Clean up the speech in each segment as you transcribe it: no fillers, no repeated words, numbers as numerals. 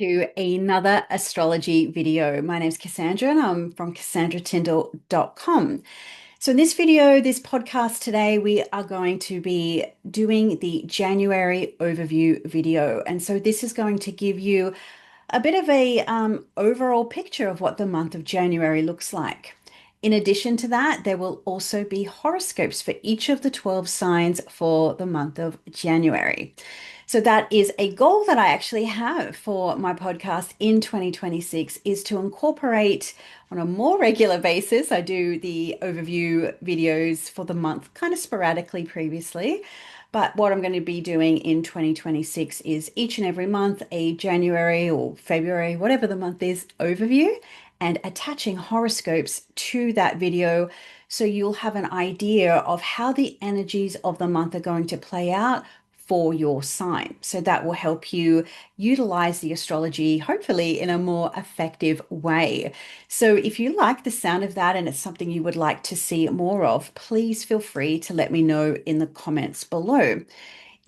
to another astrology video. My name is Cassandra and I'm from CassandraTyndall.com. So in this video, this podcast today, we are going to be doing the January overview video. And so this is going to give you a bit of a overall picture of what the month of January looks like. In addition to that, there will also be horoscopes for each of the 12 signs for the month of January. So that is a goal that I actually have for my podcast in 2026 is to incorporate on a more regular basis. I do the overview videos for the month kind of sporadically previously. But what I'm going to be doing in 2026 is each and every month a January or February, whatever the month is, overview and attaching horoscopes to that video so you'll have an idea of how the energies of the month are going to play out for your sign. So that will help you utilize the astrology, hopefully in a more effective way. So if you like the sound of that and it's something you would like to see more of, please feel free to let me know in the comments below.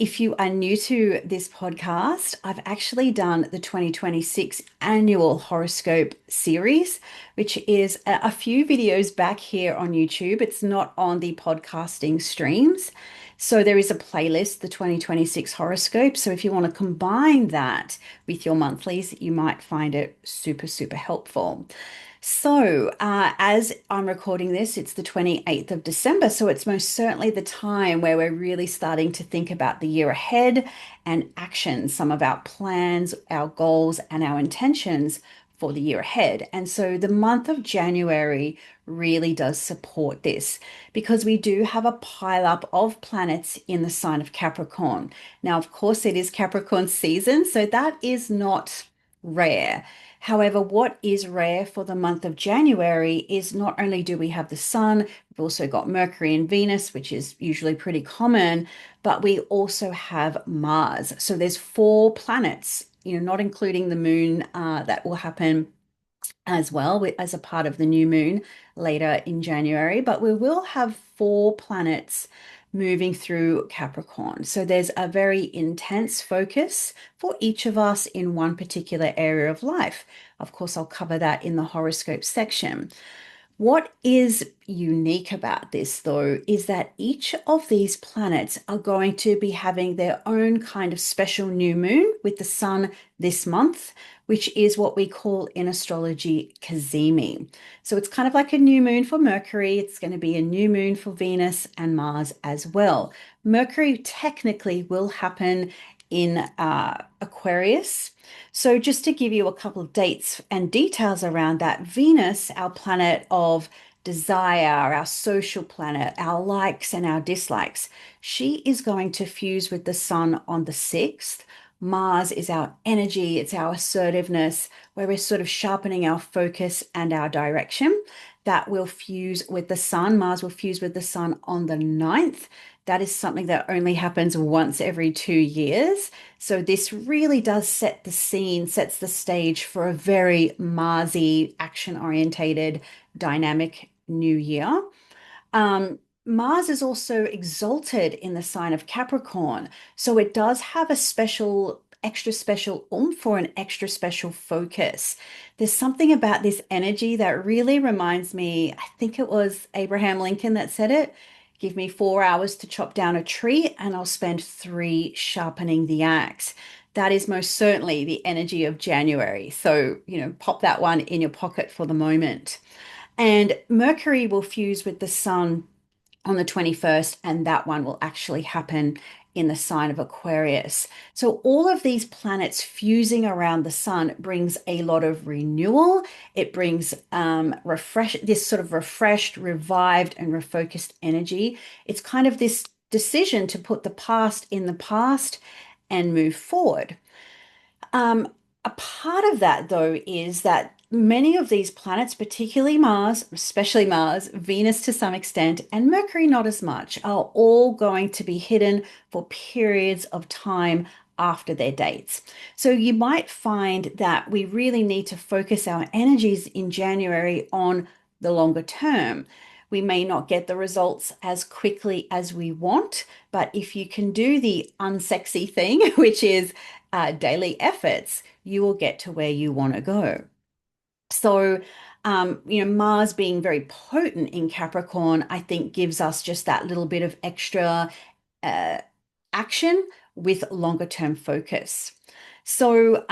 If you are new to this podcast, I've actually done the 2026 annual horoscope series, which is a few videos back here on YouTube. It's not on the podcasting streams. So there is a playlist, the 2026 horoscope. So if you want to combine that with your monthlies, you might find it super, super helpful. So, as I'm recording this, it's the 28th of December. So, it's most certainly the time where we're really starting to think about the year ahead and action, some of our plans, our goals, and our intentions for the year ahead. And so, the month of January really does support this because we do have a pileup of planets in the sign of Capricorn. Now, of course, it is Capricorn season, so that is not rare. However, what is rare for the month of January is not only do we have the sun, we've also got Mercury and Venus, which is usually pretty common, but we also have Mars. So there's four planets, not including the moon, that will happen as well as a part of the new moon later in January, but we will have four planets moving through Capricorn. So there's a very intense focus for each of us in one particular area of life. Of course, I'll cover that in the horoscope section. What is unique about this, though, is that each of these planets are going to be having their own kind of special new moon with the sun this month, which is what we call in astrology cazimi. So it's kind of like a new moon for Mercury. It's going to be a new moon for Venus and Mars as well. Mercury technically will happen in Aquarius. So, just to give you a couple of dates and details around that, Venus, our planet of desire, our social planet, our likes and our dislikes, she is going to fuse with the sun on the 6th. Mars is our energy, it's our assertiveness, where we're sort of sharpening our focus and our direction. That will fuse with the sun. Mars will fuse with the sun on the 9th. That is something that only happens once every 2 years. So this really does set the scene, sets the stage for a very Marsy, action-orientated, dynamic new year. Mars is also exalted in the sign of Capricorn. So it does have a special, extra special oomph or an extra special focus. There's something about this energy that really reminds me, I think it was Abraham Lincoln that said it. Give me 4 hours to chop down a tree, and I'll spend three sharpening the axe. That is most certainly the energy of January. So, pop that one in your pocket for the moment. And Mercury will fuse with the sun on the 21st, and that one will actually happen in the sign of Aquarius. So all of these planets fusing around the sun brings a lot of renewal. It brings this sort of refreshed, revived, and refocused energy. It's kind of this decision to put the past in the past and move forward. A part of that, though, is that many of these planets, particularly Mars, especially Mars, Venus to some extent, and Mercury not as much, are all going to be hidden for periods of time after their dates. So you might find that we really need to focus our energies in January on the longer term. We may not get the results as quickly as we want, but if you can do the unsexy thing, which is daily efforts, you will get to where you want to go. So, Mars being very potent in Capricorn, I think gives us just that little bit of extra uh, action with longer term focus. So,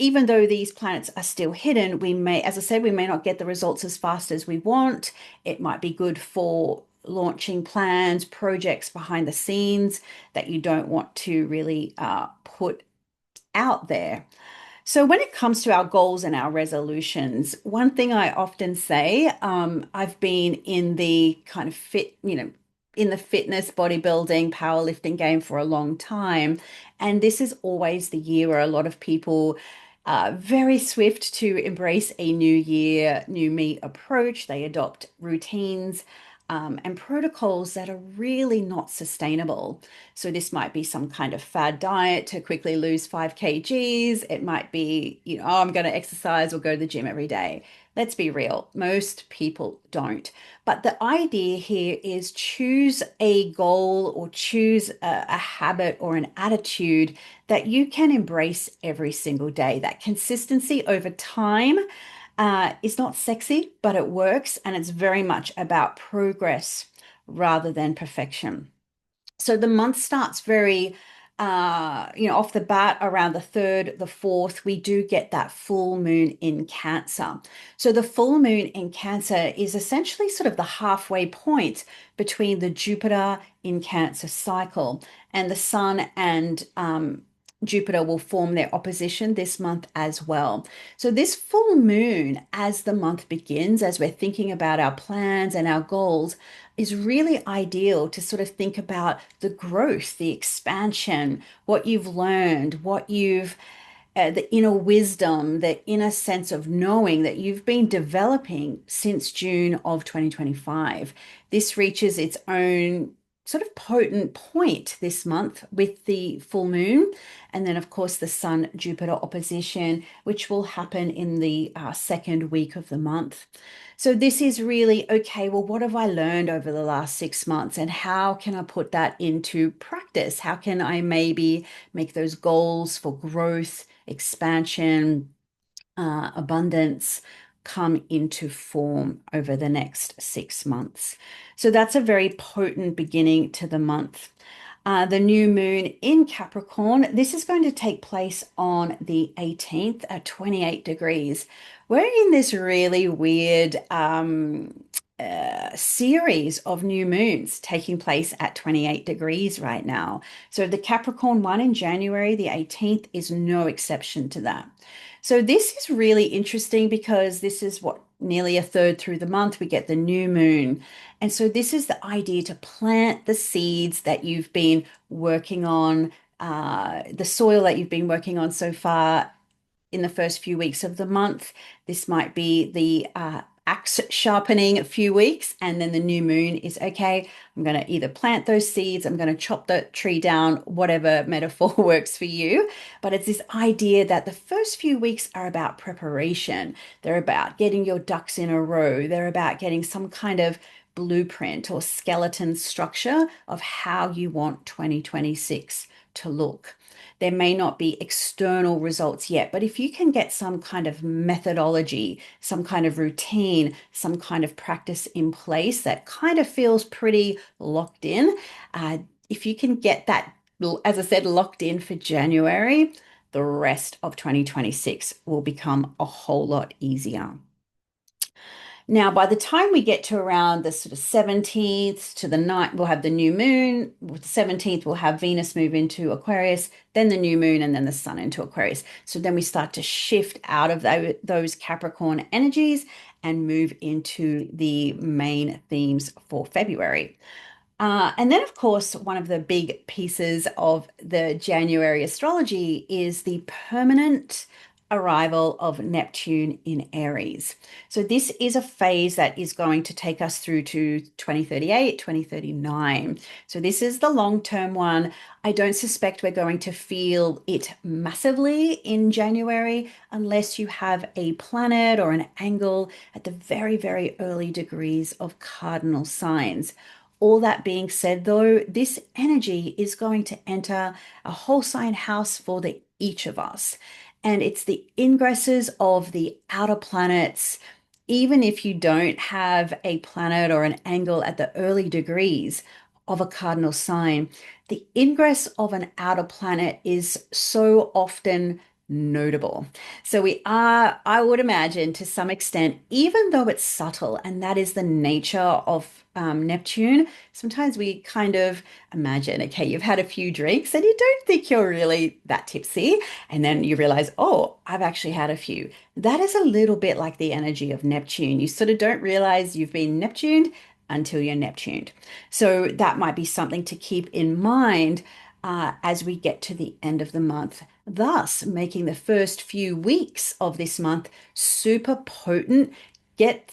even though these planets are still hidden, we may, as I said, we may not get the results as fast as we want. It might be good for launching plans, projects behind the scenes that you don't want to really put out there. So, when it comes to our goals and our resolutions, one thing I often say, I've been in the kind of in the fitness, bodybuilding, powerlifting game for a long time. And this is always the year where a lot of people are very swift to embrace a new year, new me approach. They adopt routines. And protocols that are really not sustainable. So this might be some kind of fad diet to quickly lose 5 kgs. It might be, oh, I'm going to exercise or go to the gym every day. Let's be real, most people don't. But the idea here is choose a goal or choose a habit or an attitude that you can embrace every single day. That consistency over time is not sexy, but it works, and it's very much about progress rather than perfection. So the month starts very, off the bat around the 3rd, the 4th, we do get that full moon in Cancer. So the full moon in Cancer is essentially sort of the halfway point between the Jupiter in Cancer cycle, and the Sun and Jupiter will form their opposition this month as well. So, this full moon, as the month begins, as we're thinking about our plans and our goals, is really ideal to sort of think about the growth, the expansion, what you've learned, the inner wisdom, the inner sense of knowing that you've been developing since June of 2025. This reaches its own sort of potent point this month with the full moon. And then, of course, the Sun Jupiter opposition, which will happen in the second week of the month. So, this is really okay. Well, what have I learned over the last 6 months, and how can I put that into practice? How can I maybe make those goals for growth, expansion, abundance come into form over the next 6 months? So that's a very potent beginning to the month. The new moon in Capricorn, this is going to take place on the 18th at 28 degrees. We're in this really weird series of new moons taking place at 28 degrees right now. So the Capricorn one in January, the 18th, is no exception to that. So this is really interesting because this is what nearly a third through the month we get the new moon. And so this is the idea to plant the seeds that you've been working on, the soil that you've been working on so far in the first few weeks of the month. This might be the axe sharpening a few weeks, and then the new moon is okay. I'm going to either plant those seeds, I'm going to chop the tree down, whatever metaphor works for you. But it's this idea that the first few weeks are about preparation. They're about getting your ducks in a row. They're about getting some kind of blueprint or skeleton structure of how you want 2026 to look. There may not be external results yet, but if you can get some kind of methodology, some kind of routine, some kind of practice in place that kind of feels pretty locked in, if you can get that, as I said, locked in for January, the rest of 2026 will become a whole lot easier. Now, by the time we get to around the sort of 17th to the night, we'll have the new moon. With the 17th, we'll have Venus move into Aquarius, then the new moon, and then the sun into Aquarius. So then we start to shift out of those Capricorn energies and move into the main themes for February. And then, of course, one of the big pieces of the January astrology is the permanent arrival of Neptune in Aries. So, this is a phase that is going to take us through to 2038, 2039. So, this is the long term one. I don't suspect we're going to feel it massively in January unless you have a planet or an angle at the very, very early degrees of cardinal signs. All that being said, though, this energy is going to enter a whole sign house for the each of us. And it's the ingresses of the outer planets. Even if you don't have a planet or an angle at the early degrees of a cardinal sign, the ingress of an outer planet is so often notable. So we are, I would imagine, to some extent, even though it's subtle, and that is the nature of Neptune, sometimes we kind of imagine, okay, you've had a few drinks and you don't think you're really that tipsy, and then you realize, oh, I've actually had a few. That is a little bit like the energy of Neptune. You sort of don't realize you've been Neptuned until you're Neptuned. So that might be something to keep in mind as we get to the end of the month, thus making the first few weeks of this month super potent. Get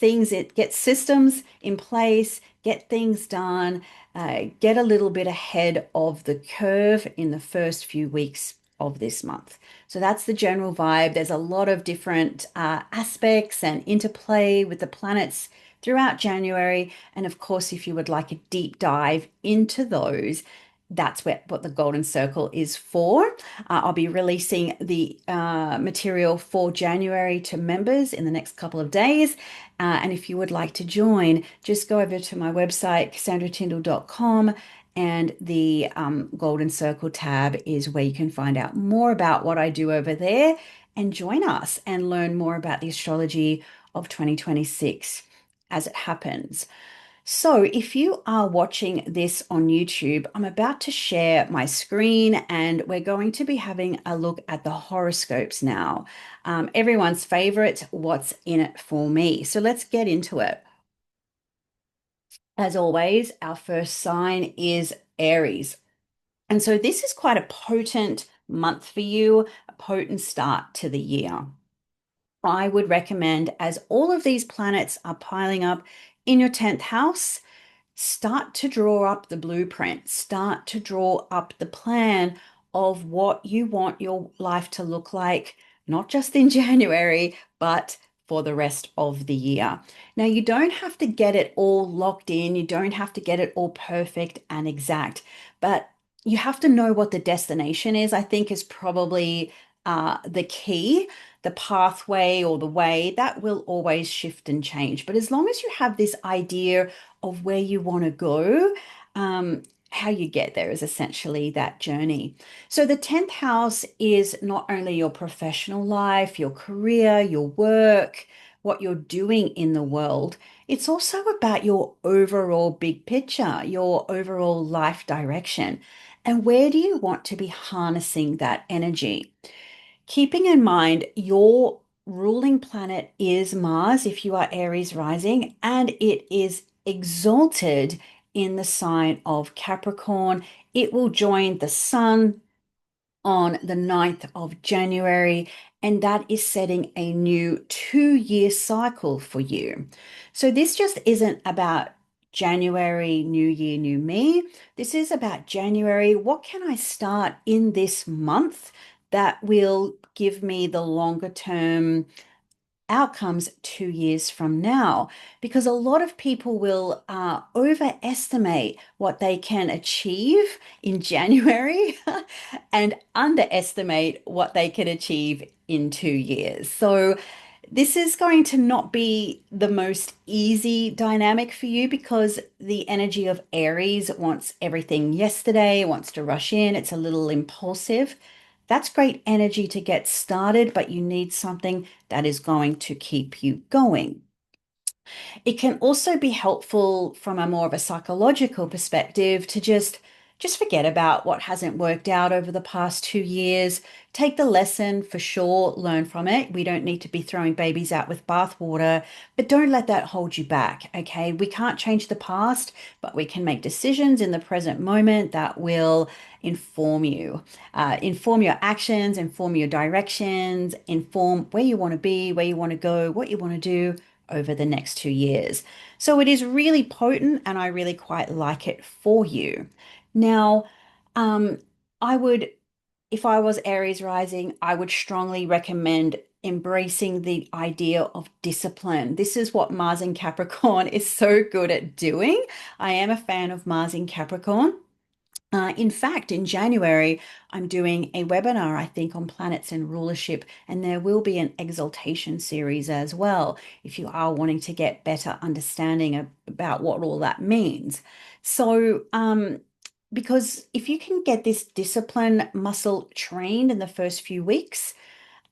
systems in place, get things done, get a little bit ahead of the curve in the first few weeks of this month. So that's the general vibe. There's a lot of different aspects and interplay with the planets throughout January. And of course, if you would like a deep dive into those, that's what the golden circle is for. I'll be releasing the material for January to members in the next couple of days. And if you would like to join, just go over to my website, CassandraTyndall.com, and the Golden Circle tab is where you can find out more about what I do over there and join us and learn more about the astrology of 2026 as it happens. So, if you are watching this on YouTube, I'm about to share my screen and we're going to be having a look at the horoscopes now. Everyone's favorite, what's in it for me? So, let's get into it. As always, our first sign is Aries. And so, this is quite a potent month for you, a potent start to the year. I would recommend, as all of these planets are piling up in your 10th house, start to draw up the blueprint, start to draw up the plan of what you want your life to look like, not just in January, but for the rest of the year. Now, you don't have to get it all locked in, you don't have to get it all perfect and exact, but you have to know what the destination is, I think, is probably the key. The pathway or the way that will always shift and change. But as long as you have this idea of where you want to go, how you get there is essentially that journey. So the 10th house is not only your professional life, your career, your work, what you're doing in the world, it's also about your overall big picture, your overall life direction. And where do you want to be harnessing that energy? Keeping in mind your ruling planet is Mars if you are Aries rising, and it is exalted in the sign of Capricorn. It will join the Sun on the 9th of January, and that is setting a new 2-year cycle for you. So this just isn't about January, new year, new me. This is about January. What can I start in this month that will give me the longer term outcomes 2 years from now? Because a lot of people will overestimate what they can achieve in January and underestimate what they can achieve in 2 years. So this is going to not be the most easy dynamic for you because the energy of Aries wants everything yesterday, wants to rush in, it's a little impulsive. That's great energy to get started, but you need something that is going to keep you going. It can also be helpful from a more of a psychological perspective to just forget about what hasn't worked out over the past 2 years. Take the lesson for sure, learn from it. We don't need to be throwing babies out with bathwater, but don't let that hold you back, okay? We can't change the past, but we can make decisions in the present moment that will inform you, inform your actions, inform your directions, inform where you want to be, where you want to go, what you want to do over the next 2 years. So it is really potent and I really quite like it for you. Now, I would, if I was Aries rising, I would strongly recommend embracing the idea of discipline. This is what Mars in Capricorn is so good at doing. I am a fan of Mars in Capricorn. In fact, in January, I'm doing a webinar, I think, on planets and rulership, and there will be an exaltation series as well, if you are wanting to get better understanding about what all that means. So, because if you can get this discipline muscle trained in the first few weeks,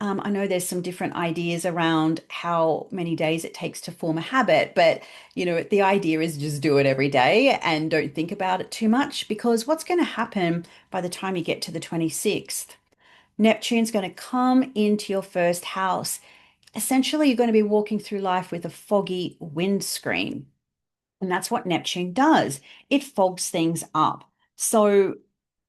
I know there's some different ideas around how many days it takes to form a habit, but the idea is just do it every day and don't think about it too much because what's going to happen by the time you get to the 26th, Neptune's going to come into your first house. Essentially, you're going to be walking through life with a foggy windscreen. And that's what Neptune does. It fogs things up. So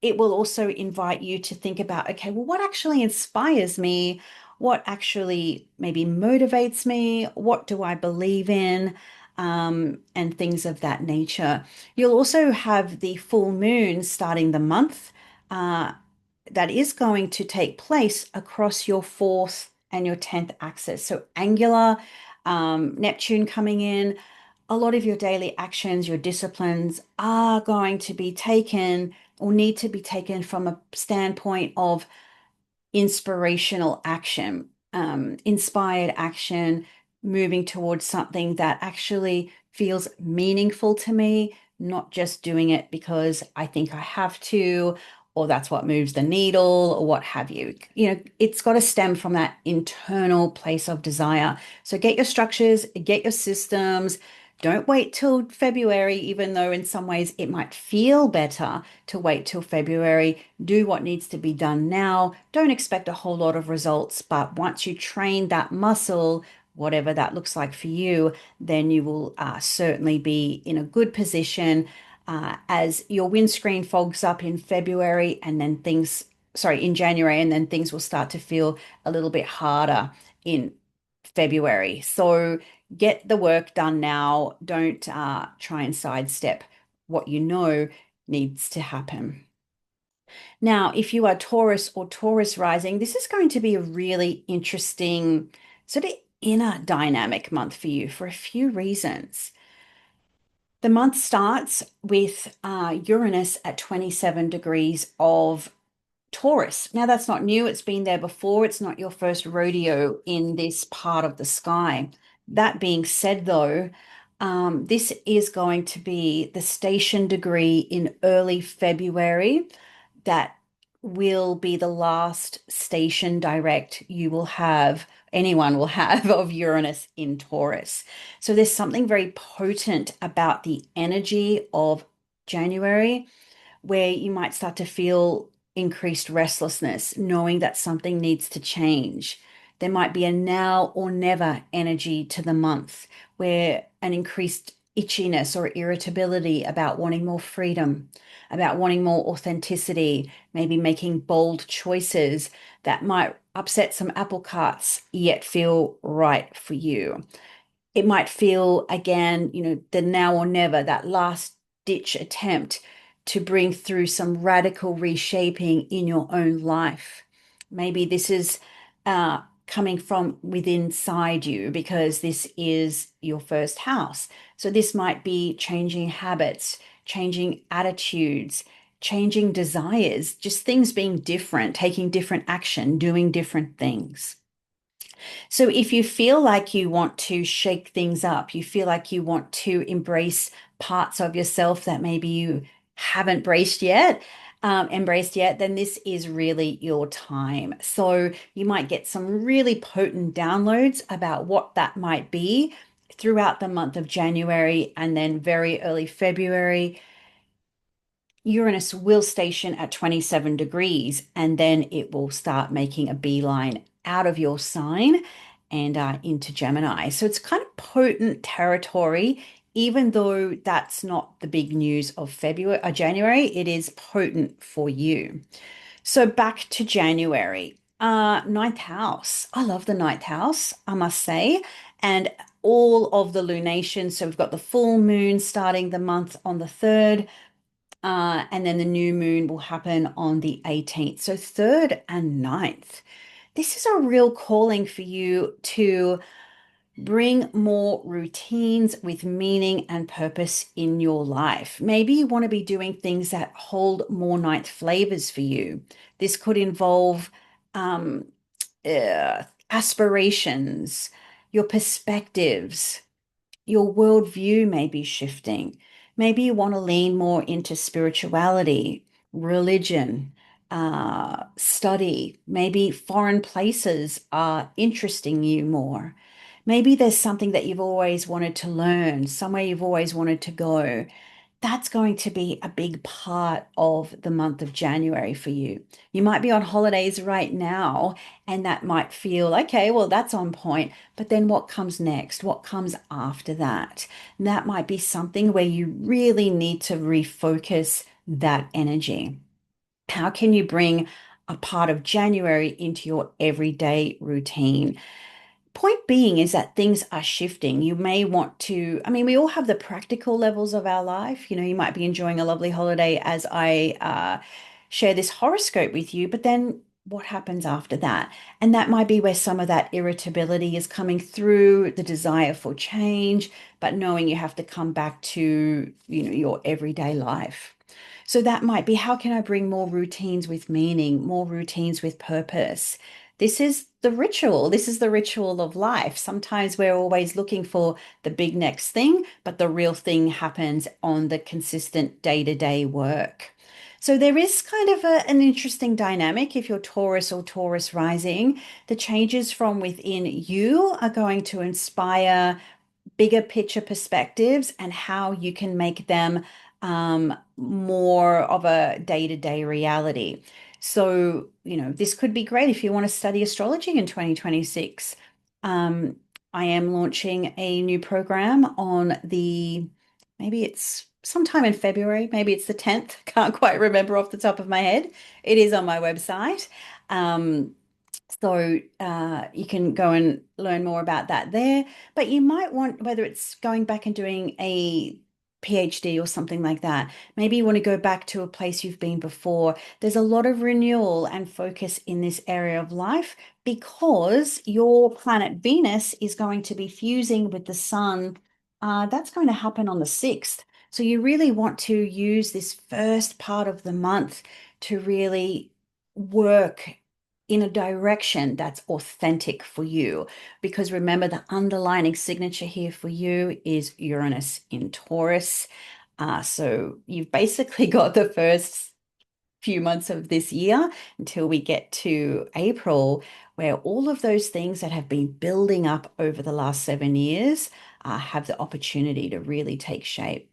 it will also invite you to think about, okay, well, what actually inspires me? What actually maybe motivates me? What do I believe in? And things of that nature. You'll also have the full moon starting the month. Uh, that is going to take place across your fourth and your 10th axis. So angular, Neptune coming in, a lot of your daily actions, your disciplines are going to be taken or need to be taken from a standpoint of inspirational action, inspired action, moving towards something that actually feels meaningful to me, not just doing it because I think I have to, or that's what moves the needle, or what have you. It's got to stem from that internal place of desire. So get your structures, get your systems. Don't wait till February, even though in some ways it might feel better to wait till February. Do what needs to be done now. Don't expect a whole lot of results, but once you train that muscle, whatever that looks like for you, then you will certainly be in a good position as your windscreen fogs up in February and then in January, and then things will start to feel a little bit harder in February. So get the work done now. Don't try and sidestep what you know needs to happen. Now, if you are Taurus or Taurus rising, this is going to be a really interesting sort of inner dynamic month for you for a few reasons. The month starts with Uranus at 27 degrees of Taurus. Now, that's not new. It's been there before. It's not your first rodeo in this part of the sky. That being said, though, this is going to be the station degree in early February that will be the last station direct you will have, anyone will have, of Uranus in Taurus. So there's something very potent about the energy of January where you might start to feel increased restlessness, knowing that something needs to change. There might be a now or never energy to the month where an increased itchiness or irritability about wanting more freedom, about wanting more authenticity, maybe making bold choices that might upset some apple carts yet feel right for you. It might feel again, the now or never, that last ditch attempt to bring through some radical reshaping in your own life. Maybe this is coming from within inside you because this is your first house. So this might be changing habits, changing attitudes, changing desires, just things being different, taking different action, doing different things. So if you feel like you want to shake things up, you feel like you want to embrace parts of yourself that maybe you haven't embraced yet, then this is really your time. So you might get some really potent downloads about what that might be throughout the month of January and then very early February. Uranus will station at 27 degrees and then it will start making a beeline out of your sign and into Gemini. So it's kind of potent territory, even though that's not the big news of January, it is potent for you. So back to January. Ninth house. I love the ninth house, I must say. And all of the lunations. So we've got the full moon starting the month on the 3rd. And then the new moon will happen on the 18th. So 3rd and ninth. This is a real calling for you to Bring more routines with meaning and purpose in your life. Maybe you want to be doing things that hold more ninth flavors for you. This could involve um, aspirations, your perspectives, your worldview may be shifting. Maybe you want to lean more into spirituality, religion, study. Maybe foreign places are interesting you more. Maybe there's something that you've always wanted to learn, somewhere you've always wanted to go. That's going to be a big part of the month of January for you. You might be on holidays right now, and that might feel okay, well, that's on point. But then what comes next? What comes after that? And that might be something where you really need to refocus that energy. How can you bring a part of January into your everyday routine? Point being is that things are shifting. You may want to, I mean, we all have the practical levels of our life. You know, you might be enjoying a lovely holiday as I share this horoscope with you, but then what happens after that? And that might be where some of that irritability is coming through, the desire for change, but knowing you have to come back to, your everyday life. So that might be, how can I bring more routines with meaning, more routines with purpose? This is the ritual. This is the ritual of life. Sometimes we're always looking for the big next thing, but the real thing happens on the consistent day-to-day work. So there is kind of an interesting dynamic if you're Taurus or Taurus rising. The changes from within you are going to inspire bigger picture perspectives and how you can make them more of a day-to-day reality. So, this could be great if you want to study astrology in 2026. Um, I am launching a new program on maybe it's sometime in February, maybe it's the 10th, can't quite remember off the top of my head. It is on my website. So you can go and learn more about that there. But you might want, whether it's going back and doing a PhD or something like that, maybe you want to go back to a place you've been before. There's a lot of renewal and focus in this area of life because your planet Venus is going to be fusing with the sun. That's going to happen on the 6th. So you really want to use this first part of the month to really work in a direction that's authentic for you. Because remember, the underlining signature here for you is Uranus in Taurus. So you've basically got the first few months of this year until we get to April, where all of those things that have been building up over the last 7 years have the opportunity to really take shape.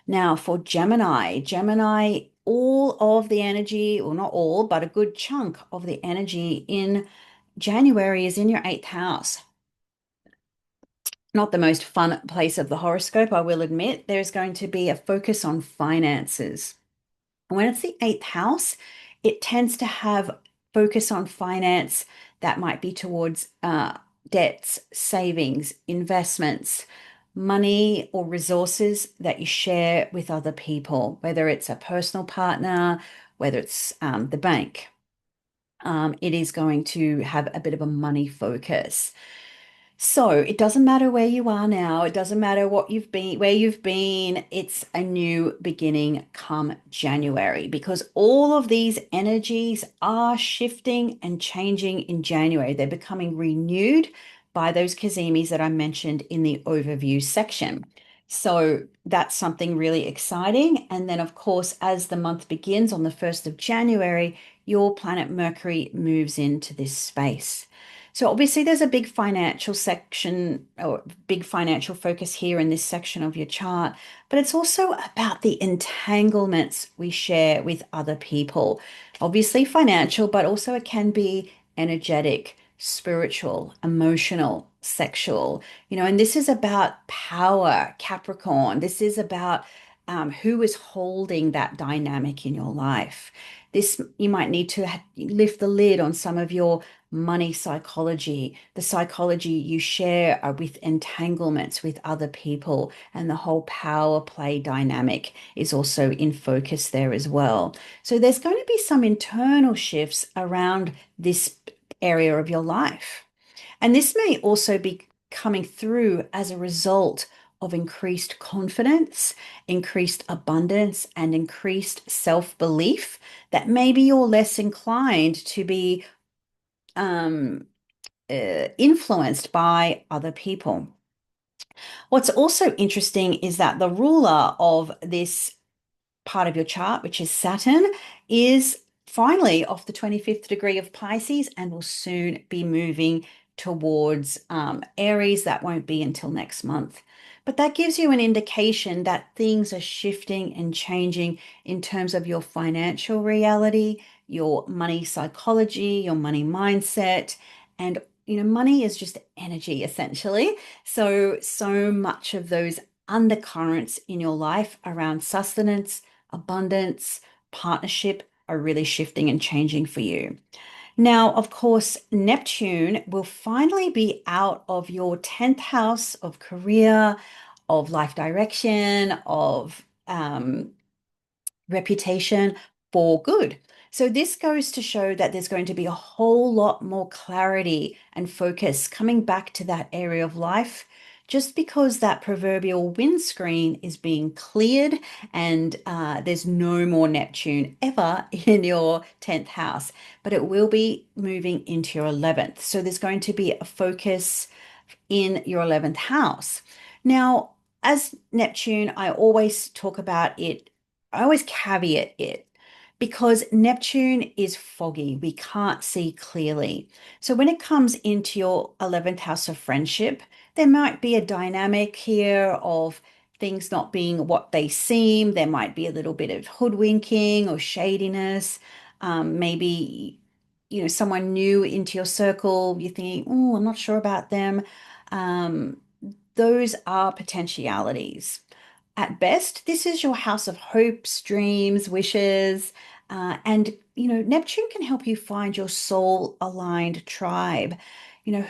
Now, for Gemini, all of the energy, well, not all, but a good chunk of the energy in January is in your eighth house. Not the most fun place of the horoscope, I will admit. There's going to be a focus on finances. When it's the eighth house, it tends to have focus on finance that might be towards debts, savings, investments, money or resources that you share with other people, whether it's a personal partner, whether it's the bank. It is going to have a bit of a money focus. So it doesn't matter where you are now. It doesn't matter what you've been, where you've been. It's a new beginning come January because all of these energies are shifting and changing in January. They're becoming renewed by those Kazimis that I mentioned in the overview section. So that's something really exciting. And then, of course, as the month begins on the 1st of January, your planet Mercury moves into this space. So obviously there's a big financial section or big financial focus here in this section of your chart, but it's also about the entanglements we share with other people. Obviously financial, but also it can be energetic, spiritual, emotional, sexual, and this is about power, Capricorn. This is about who is holding that dynamic in your life. This, you might need to lift the lid on some of your money psychology, the psychology you share with entanglements with other people, and the whole power play dynamic is also in focus there as well. So there's going to be some internal shifts around this area of your life. And this may also be coming through as a result of increased confidence, increased abundance, and increased self-belief that maybe you're less inclined to be um, influenced by other people. What's also interesting is that the ruler of this part of your chart, which is Saturn, is finally off the 25th degree of Pisces and will soon be moving towards Aries. That won't be until next month. But that gives you an indication that things are shifting and changing in terms of your financial reality, your money psychology, your money mindset, and money is just energy essentially. So much of those undercurrents in your life around sustenance, abundance, partnership are really shifting and changing for you. Now, of course, Neptune will finally be out of your 10th house of career, of life direction, of reputation for good. So this goes to show that there's going to be a whole lot more clarity and focus coming back to that area of life just because that proverbial windscreen is being cleared and there's no more Neptune ever in your 10th house, but it will be moving into your 11th. So there's going to be a focus in your 11th house. Now, as Neptune, I always talk about it, I always caveat it because Neptune is foggy. We can't see clearly. So when it comes into your 11th house of friendship, there might be a dynamic here of things not being what they seem. There might be a little bit of hoodwinking or shadiness. Maybe, someone new into your circle, you're thinking, oh, I'm not sure about them. Um, those are potentialities. At best, this is your house of hopes, dreams, wishes, and Neptune can help you find your soul aligned tribe.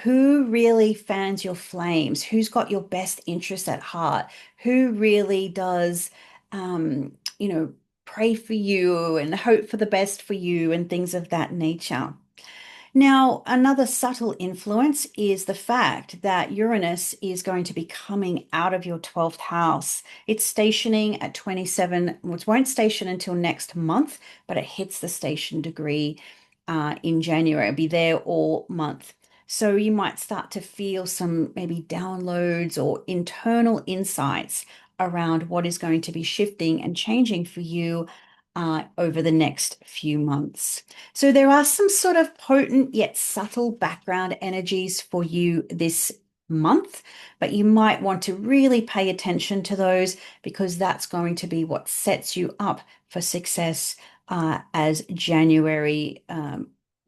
Who really fans your flames? Who's got your best interests at heart? Who really does, um, you know, pray for you and hope for the best for you and things of that nature. Now, another subtle influence is the fact that Uranus is going to be coming out of your 12th house. It's stationing at 27, which won't station until next month, but it hits the station degree in January. It'll be there all month. So you might start to feel some maybe downloads or internal insights around what is going to be shifting and changing for you over the next few months. So there are some sort of potent yet subtle background energies for you this month, but you might want to really pay attention to those because that's going to be what sets you up for success as January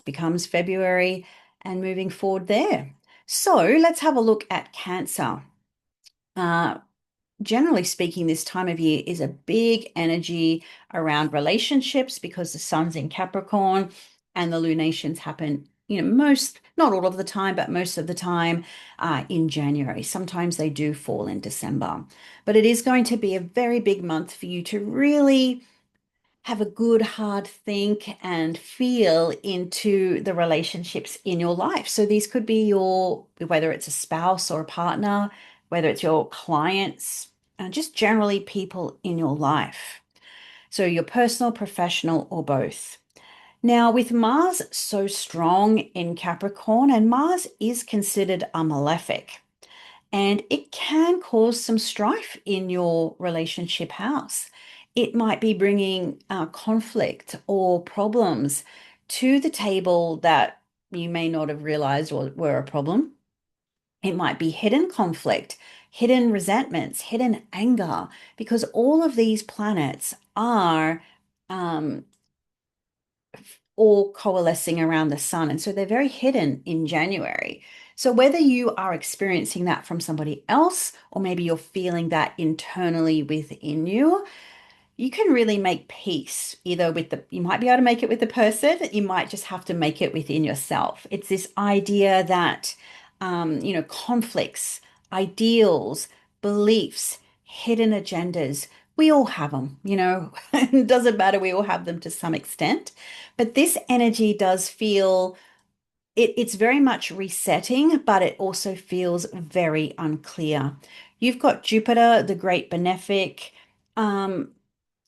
becomes February and moving forward there. So let's have a look at Cancer. Uh, Generally speaking, this time of year is a big energy around relationships because the sun's in Capricorn and the lunations happen, not all of the time, but most of the time in January. Sometimes they do fall in December. But it is going to be a very big month for you to really have a good hard think and feel into the relationships in your life. So these could be whether it's a spouse or a partner, whether it's your clients, and just generally people in your life. So your personal, professional, or both. Now, with Mars so strong in Capricorn, and Mars is considered a malefic, and it can cause some strife in your relationship house. It might be bringing conflict or problems to the table that you may not have realized were a problem. It might be hidden conflict, hidden resentments, hidden anger, because all of these planets are um, all coalescing around the sun. And so they're very hidden in January. So whether you are experiencing that from somebody else, or maybe you're feeling that internally within you, you can really make peace either you might be able to make it with the person, you might just have to make it within yourself. It's this idea that, conflicts, ideals, beliefs, hidden agendas, we all have them, it doesn't matter, we all have them to some extent. But this energy does feel it's very much resetting, but it also feels very unclear. You've got Jupiter, the great benefic, um,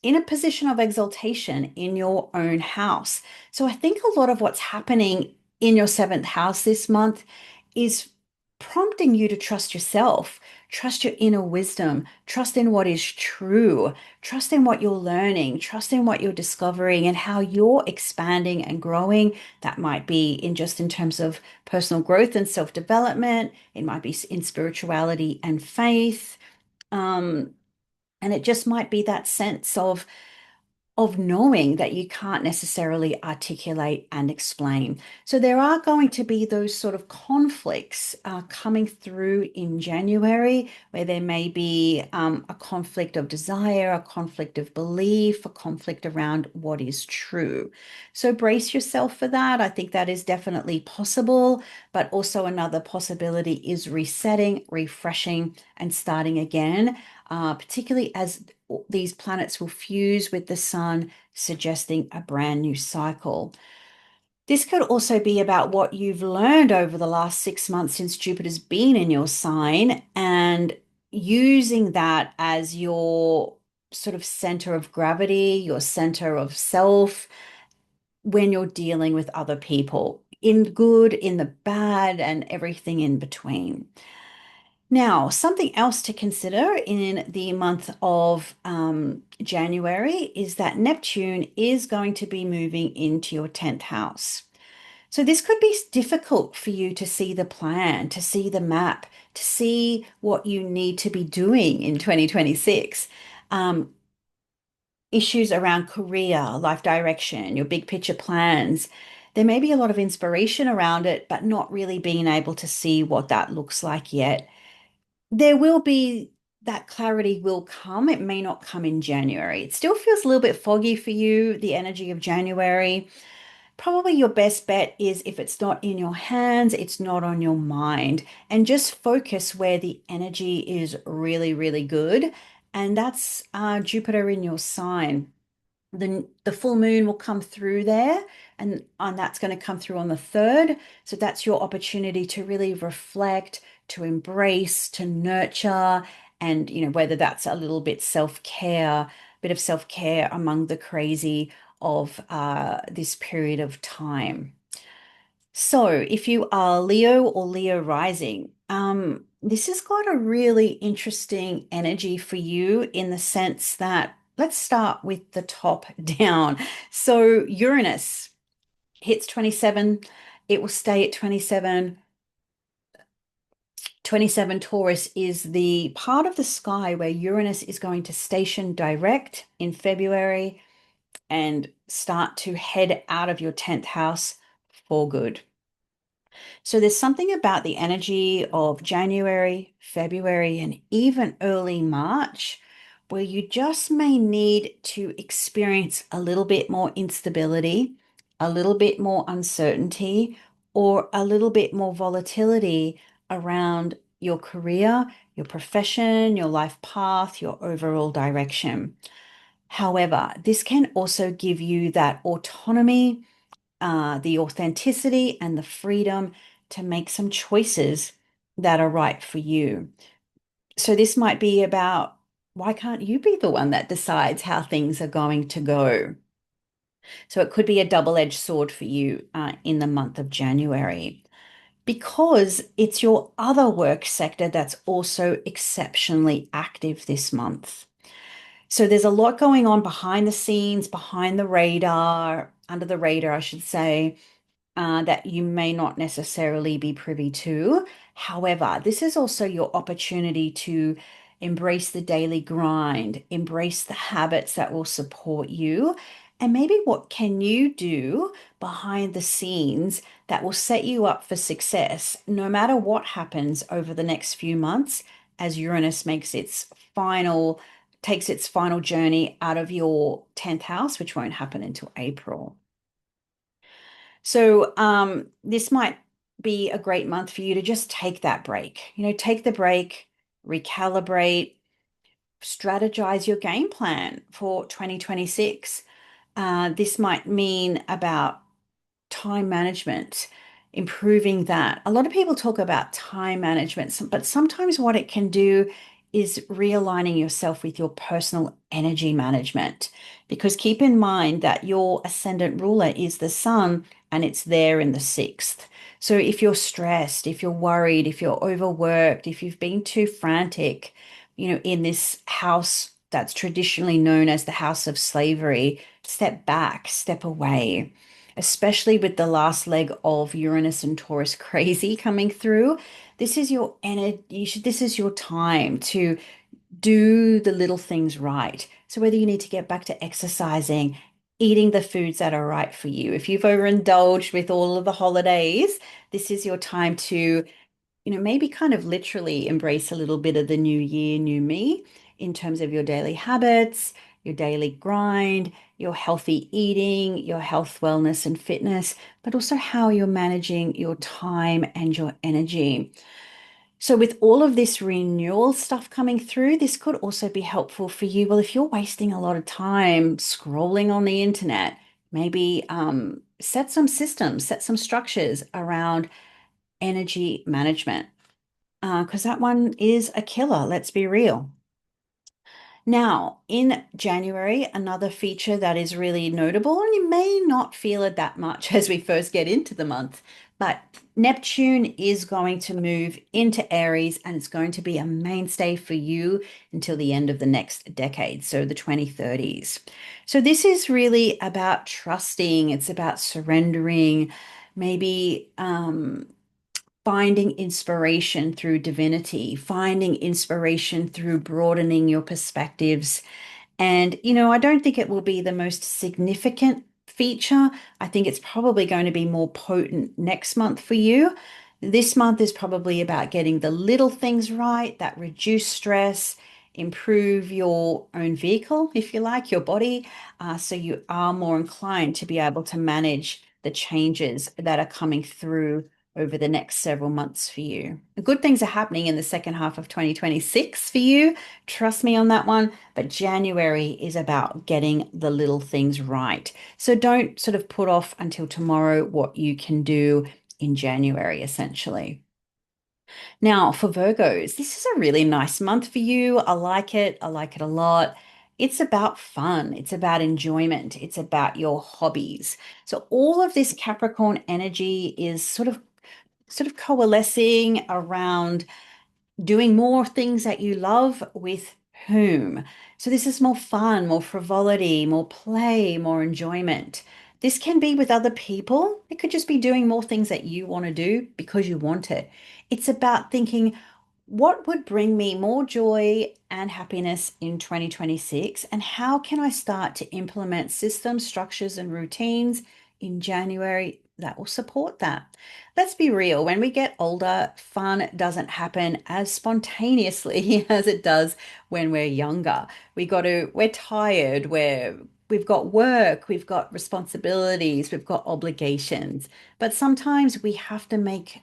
in a position of exaltation in your own house. So I think a lot of what's happening in your seventh house this month is prompting you to trust yourself, trust your inner wisdom, trust in what is true, trust in what you're learning, trust in what you're discovering and how you're expanding and growing. That might be in just in terms of personal growth and self-development. It might be in spirituality and faith. Um, and it just might be that sense of knowing that you can't necessarily articulate and explain. So there are going to be those sort of conflicts coming through in January, where there may be a conflict of desire, a conflict of belief, a conflict around what is true. So brace yourself for that. I think that is definitely possible, but also another possibility is resetting, refreshing, and starting again, particularly as these planets will fuse with the sun, suggesting a brand new cycle. This could also be about what you've learned over the last 6 months since Jupiter's been in your sign and using that as your sort of center of gravity, your center of self when you're dealing with other people, in good, in the bad, and everything in between. Now, something else to consider in the month of January is that Neptune is going to be moving into your 10th house. So, this could be difficult for you to see the plan, to see the map, to see what you need to be doing in 2026. Um, Issues around career, life direction, your big picture plans. There may be a lot of inspiration around it, but not really being able to see what that looks like yet. There will be that clarity will come. It may not come in January. It still feels a little bit foggy for you, the energy of January. Probably your best bet is if it's not in your hands, it's not on your mind, and just focus where the energy is really, really good. And that's Jupiter in your sign. The full moon will come through there, and that's going to come through on the 3rd. So that's your opportunity to really reflect, to embrace, to nurture, and whether that's a little bit self-care, bit of self-care among the crazy of this period of time. So, if you are Leo or Leo rising, this has got a really interesting energy for you in the sense that let's start with the top down. So, Uranus hits 27, it will stay at 27. 27 Taurus is the part of the sky where Uranus is going to station direct in February and start to head out of your 10th house for good. So there's something about the energy of January, February, and even early March where you just may need to experience a little bit more instability, a little bit more uncertainty, or a little bit more volatility around your career, your profession, your life path, your overall direction. However, this can also give you that autonomy, the authenticity and the freedom to make some choices that are right for you. So this might be about why can't you be the one that decides how things are going to go? So it could be a double-edged sword for you in the month of January because it's your other work sector that's also exceptionally active this month. So there's a lot going on behind the scenes, behind the radar, under the radar, I should say, that you may not necessarily be privy to. However, this is also your opportunity to embrace the daily grind, embrace the habits that will support you, and maybe what can you do behind the scenes that will set you up for success no matter what happens over the next few months as Uranus takes its final journey out of your 10th house, which won't happen until April. So this might be a great month for you to just take that break. Take the break, recalibrate, strategize your game plan for 2026. This might mean about time management, improving that. A lot of people talk about time management, but sometimes what it can do is realigning yourself with your personal energy management. Because keep in mind that your ascendant ruler is the sun and it's there in the sixth. So if you're stressed, if you're worried, if you're overworked, if you've been too frantic, in this house that's traditionally known as the house of slavery, step back, step away, especially with the last leg of Uranus and Taurus crazy coming through. This is your energy. This is your time to do the little things right. So whether you need to get back to exercising, eating the foods that are right for you, if you've overindulged with all of the holidays, this is your time to maybe kind of literally embrace a little bit of the new year, new me in terms of your daily habits, your daily grind, your healthy eating, your health, wellness, and fitness, but also how you're managing your time and your energy. So, with all of this renewal stuff coming through, this could also be helpful for you. Well, if you're wasting a lot of time scrolling on the internet, maybe set some systems, set some structures around energy management because that one is a killer, let's be real. Now, in January, another feature that is really notable, and you may not feel it that much as we first get into the month, but Neptune is going to move into Aries and it's going to be a mainstay for you until the end of the next decade, so the 2030s. So, this is really about trusting, it's about surrendering, maybe finding inspiration through divinity, finding inspiration through broadening your perspectives. And, I don't think it will be the most significant feature. I think it's probably going to be more potent next month for you. This month is probably about getting the little things right that reduce stress, improve your own vehicle, if you like, your body, so you are more inclined to be able to manage the changes that are coming through over the next several months for you. Good things are happening in the second half of 2026 for you. Trust me on that one. But January is about getting the little things right. So don't sort of put off until tomorrow what you can do in January, essentially. Now, for Virgos, this is a really nice month for you. I like it. I like it a lot. It's about fun. It's about enjoyment. It's about your hobbies. So all of this Capricorn energy is sort of coalescing around doing more things that you love with whom. So this is more fun, more frivolity, more play, more enjoyment. This can be with other people. It could just be doing more things that you want to do because you want it. It's about thinking, what would bring me more joy and happiness in 2026? And how can I start to implement systems, structures, and routines in January that will support that? Let's be real, when we get older, fun doesn't happen as spontaneously as it does when we're younger. We're tired, we've got work, we've got responsibilities, we've got obligations. But sometimes we have to make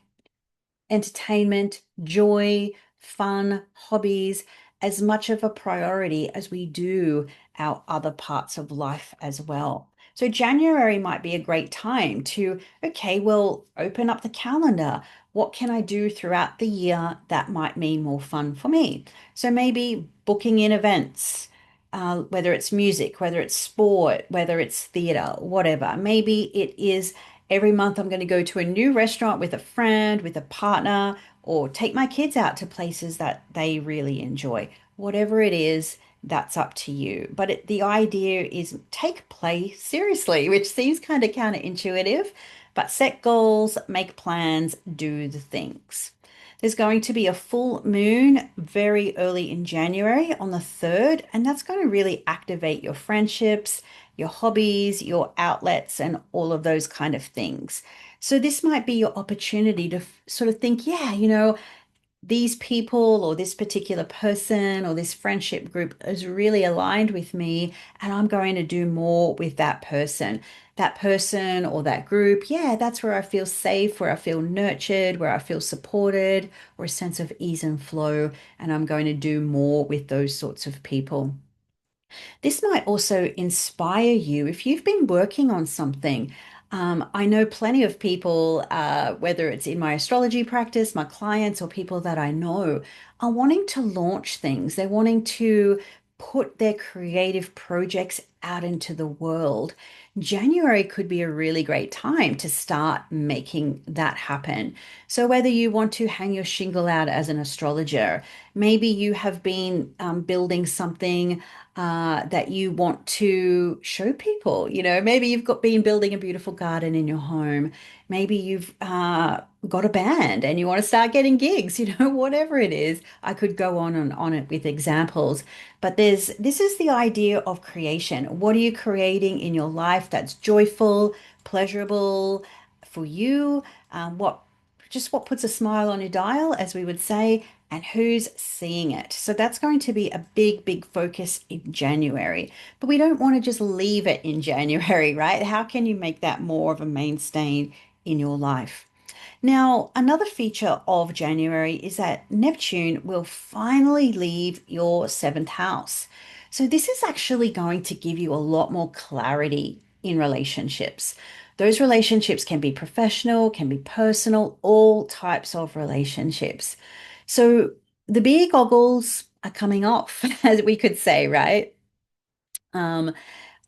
entertainment, joy, fun, hobbies as much of a priority as we do our other parts of life as well. So January might be a great time to, okay, well, open up the calendar. What can I do throughout the year that might mean more fun for me? So maybe booking in events, whether it's music, whether it's sport, whether it's theater, whatever. Maybe it is every month I'm going to go to a new restaurant with a friend, with a partner, or take my kids out to places that they really enjoy. Whatever it is, that's up to you. But the idea is take play seriously, which seems kind of counterintuitive, but set goals, make plans, do the things. There's going to be a full moon very early in January on the 3rd, and that's going to really activate your friendships, your hobbies, your outlets, and all of those kind of things. So, this might be your opportunity to sort of think, yeah, these people or this particular person or this friendship group is really aligned with me, and I'm going to do more with that person. That person or that group, yeah, that's where I feel safe, where I feel nurtured, where I feel supported, or a sense of ease and flow, and I'm going to do more with those sorts of people. This might also inspire you if you've been working on something. I know plenty of people, whether it's in my astrology practice, my clients, or people that I know, are wanting to launch things. They're wanting to put their creative projects out into the world. January could be a really great time to start making that happen. So, whether you want to hang your shingle out as an astrologer, maybe you have been building something that you want to show people. Maybe you've been building a beautiful garden in your home. Maybe you've got a band and you want to start getting gigs, whatever it is. I could go on and on it with examples, but this is the idea of creation. What are you creating in your life that's joyful, pleasurable for you? What puts a smile on your dial, as we would say, and who's seeing it. So that's going to be a big, big focus in January. But we don't want to just leave it in January, right? How can you make that more of a mainstay in your life? Now, another feature of January is that Neptune will finally leave your seventh house. So, this is actually going to give you a lot more clarity in relationships. Those relationships can be professional, can be personal, all types of relationships. So, the beer goggles are coming off, as we could say, right? Um,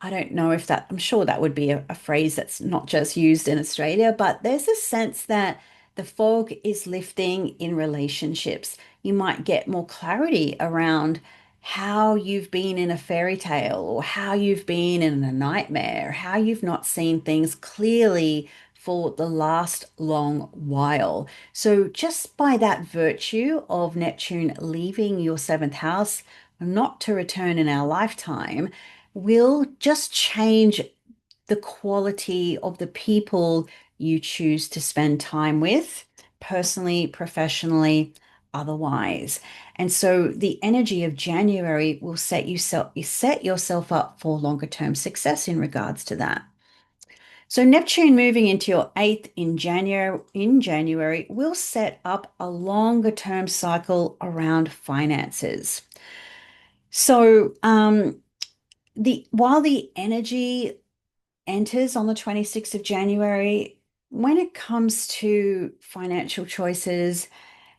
I don't know if I'm sure that would be a phrase that's not just used in Australia, but there's a sense that the fog is lifting in relationships. You might get more clarity around how you've been in a fairy tale or how you've been in a nightmare, how you've not seen things clearly for the last long while. So, just by that virtue of Neptune leaving your seventh house, not to return in our lifetime, will just change the quality of the people you choose to spend time with, personally, professionally, otherwise. And so the energy of January will set yourself up for longer term success in regards to that. So Neptune moving into your eighth in January will set up a longer term cycle around finances. So the while the energy enters on the 26th of January, when it comes to financial choices,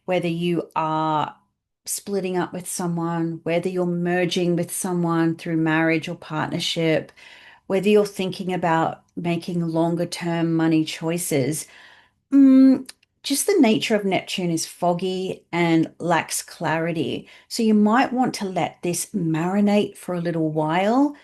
whether you are splitting up with someone, whether you're merging with someone through marriage or partnership, whether you're thinking about making longer term money choices, mm, just the nature of Neptune is foggy and lacks clarity. So you might want to let this marinate for a little while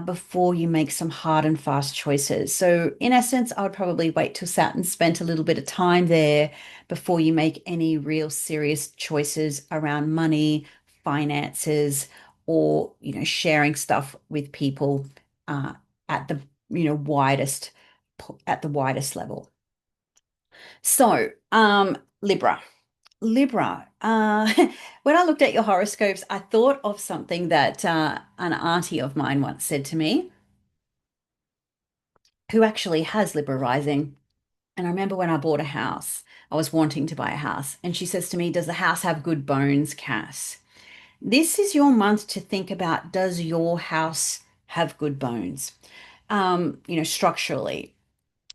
before you make some hard and fast choices. So, in essence, I would probably wait till Saturn spent a little bit of time there before you make any real serious choices around money, finances, or sharing stuff with people uh, at the widest level. So, Libra. Libra, when I looked at your horoscopes, I thought of something that an auntie of mine once said to me, who actually has Libra rising. And I remember when I bought a house, I was wanting to buy a house, and she says to me, "Does the house have good bones, Cass?" This is your month to think about, does your house have good bones? Structurally.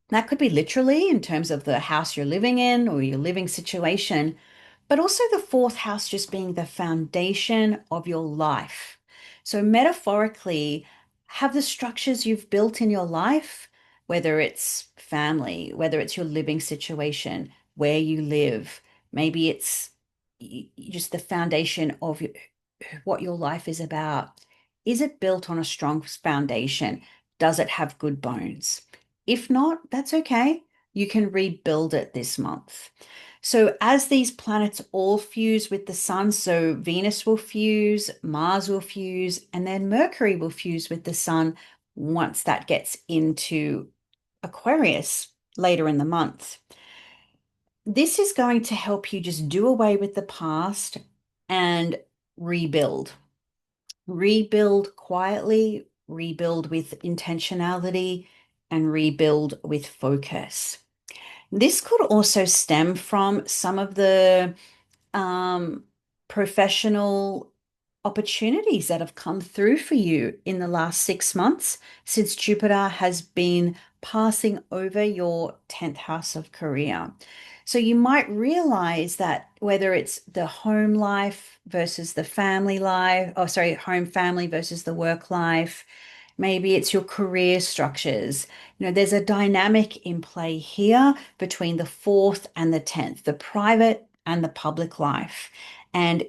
That could be literally in terms of the house you're living in or your living situation, but also the fourth house just being the foundation of your life. So, metaphorically, have the structures you've built in your life, whether it's family, whether it's your living situation, where you live, maybe it's just the foundation of what your life is about. Is it built on a strong foundation? Does it have good bones? If not, that's okay. You can rebuild it this month. So, as these planets all fuse with the sun, so Venus will fuse, Mars will fuse, and then Mercury will fuse with the sun once that gets into Aquarius later in the month. This is going to help you just do away with the past and rebuild. Rebuild quietly, rebuild with intentionality, and rebuild with focus. This could also stem from some of the um, professional opportunities that have come through for you in the last 6 months since Jupiter has been passing over your 10th house of career. So you might realize that whether it's the home life versus the family life, oh, sorry, home family versus the work life, maybe it's your career structures. There's a dynamic in play here between the fourth and the 10th, the private and the public life, and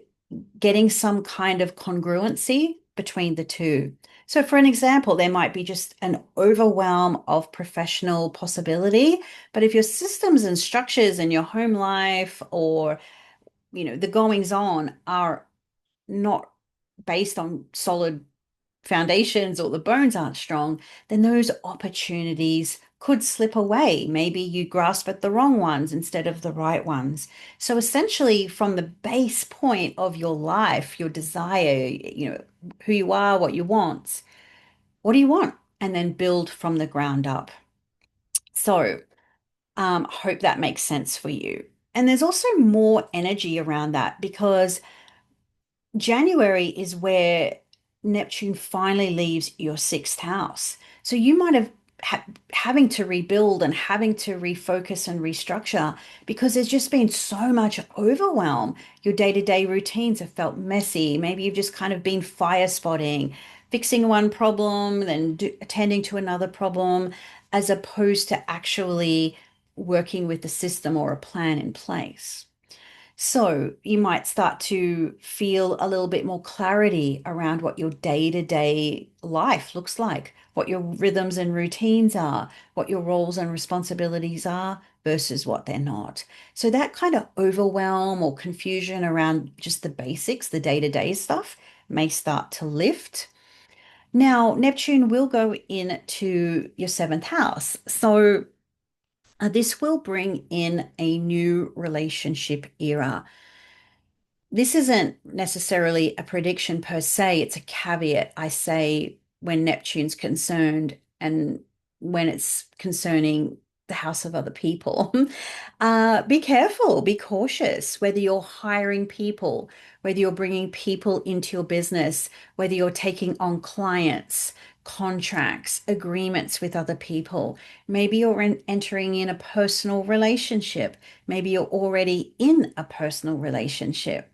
getting some kind of congruency between the two. So, for an example, there might be just an overwhelm of professional possibility, but if your systems and structures in your home life or, the goings on are not based on solid foundations or the bones aren't strong, then those opportunities could slip away. Maybe you grasp at the wrong ones instead of the right ones. So essentially, from the base point of your life, your desire, who you are, what do you want? And then build from the ground up. So, hope that makes sense for you. And there's also more energy around that because January is where Neptune finally leaves your sixth house. So you might have having to rebuild and having to refocus and restructure because there's just been so much overwhelm. Your day-to-day routines have felt messy. Maybe you've just kind of been fire spotting, fixing one problem, then attending to another problem, as opposed to actually working with the system or a plan in place. So you might start to feel a little bit more clarity around what your day-to-day life looks like, what your rhythms and routines are, what your roles and responsibilities are versus what they're not. So that kind of overwhelm or confusion around just the basics, the day-to-day stuff, may start to lift. Now, Neptune will go into your seventh house. So this will bring in a new relationship era. This isn't necessarily a prediction per se, it's a caveat I say when Neptune's concerned and when it's concerning the house of other people. Be careful, be cautious, whether you're hiring people, whether you're bringing people into your business, whether you're taking on clients, contracts, agreements with other people. Maybe you're entering in a personal relationship. Maybe you're already in a personal relationship.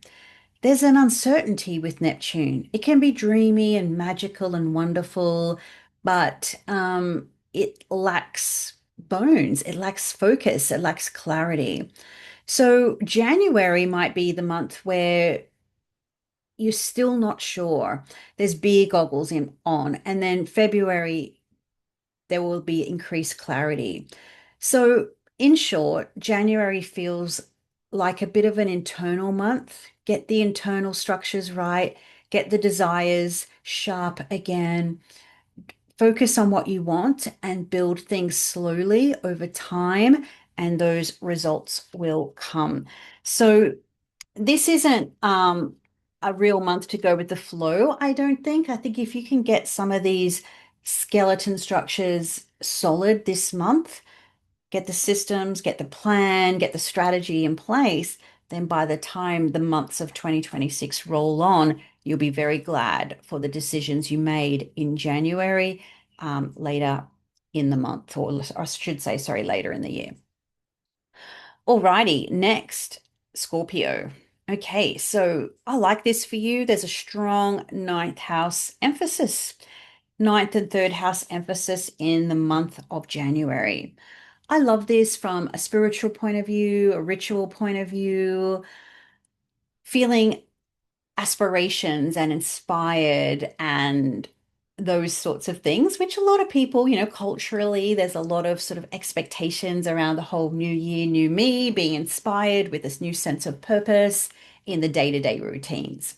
There's an uncertainty with Neptune. It can be dreamy and magical and wonderful, but it lacks bones, it lacks focus, it lacks clarity. So January might be the month where you're still not sure. There's beer goggles in on, and then February there will be increased clarity. So, in short, January feels like a bit of an internal month. Get the internal structures right, get the desires sharp again, focus on what you want, and build things slowly over time, and those results will come. So, this isn't a real month to go with the flow, I don't think. I think if you can get some of these skeleton structures solid this month, get the systems, get the plan, get the strategy in place, then by the time the months of 2026 roll on, you'll be very glad for the decisions you made in January, later in the month, or I should say, sorry, later in the year. Alrighty, next, Scorpio. Okay, so I like this for you. There's a strong ninth house emphasis, ninth and third house emphasis in the month of January. I love this from a spiritual point of view, a ritual point of view, feeling aspirations and inspired and those sorts of things, which a lot of people, culturally, there's a lot of sort of expectations around the whole new year, new me, being inspired with this new sense of purpose in the day-to-day routines.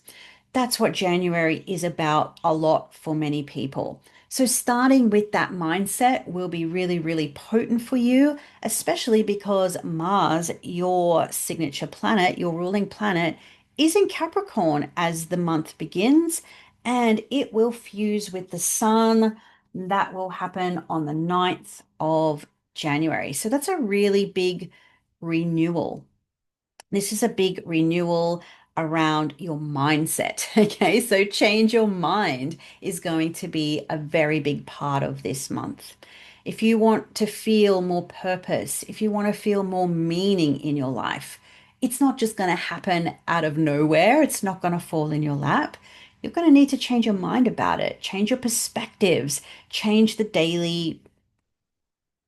That's what January is about a lot for many people. So, starting with that mindset will be really, really potent for you, especially because Mars, your signature planet, your ruling planet, is in Capricorn as the month begins, and it will fuse with the sun. That will happen on the 9th of January. So, that's a really big renewal. This is a big renewal around your mindset. Okay, so change your mind is going to be a very big part of this month. if you want to feel more purpose, if you want to feel more meaning in your life, it's not just going to happen out of nowhere. It's not going to fall in your lap. You're going to need to change your mind about it, change your perspectives, change the daily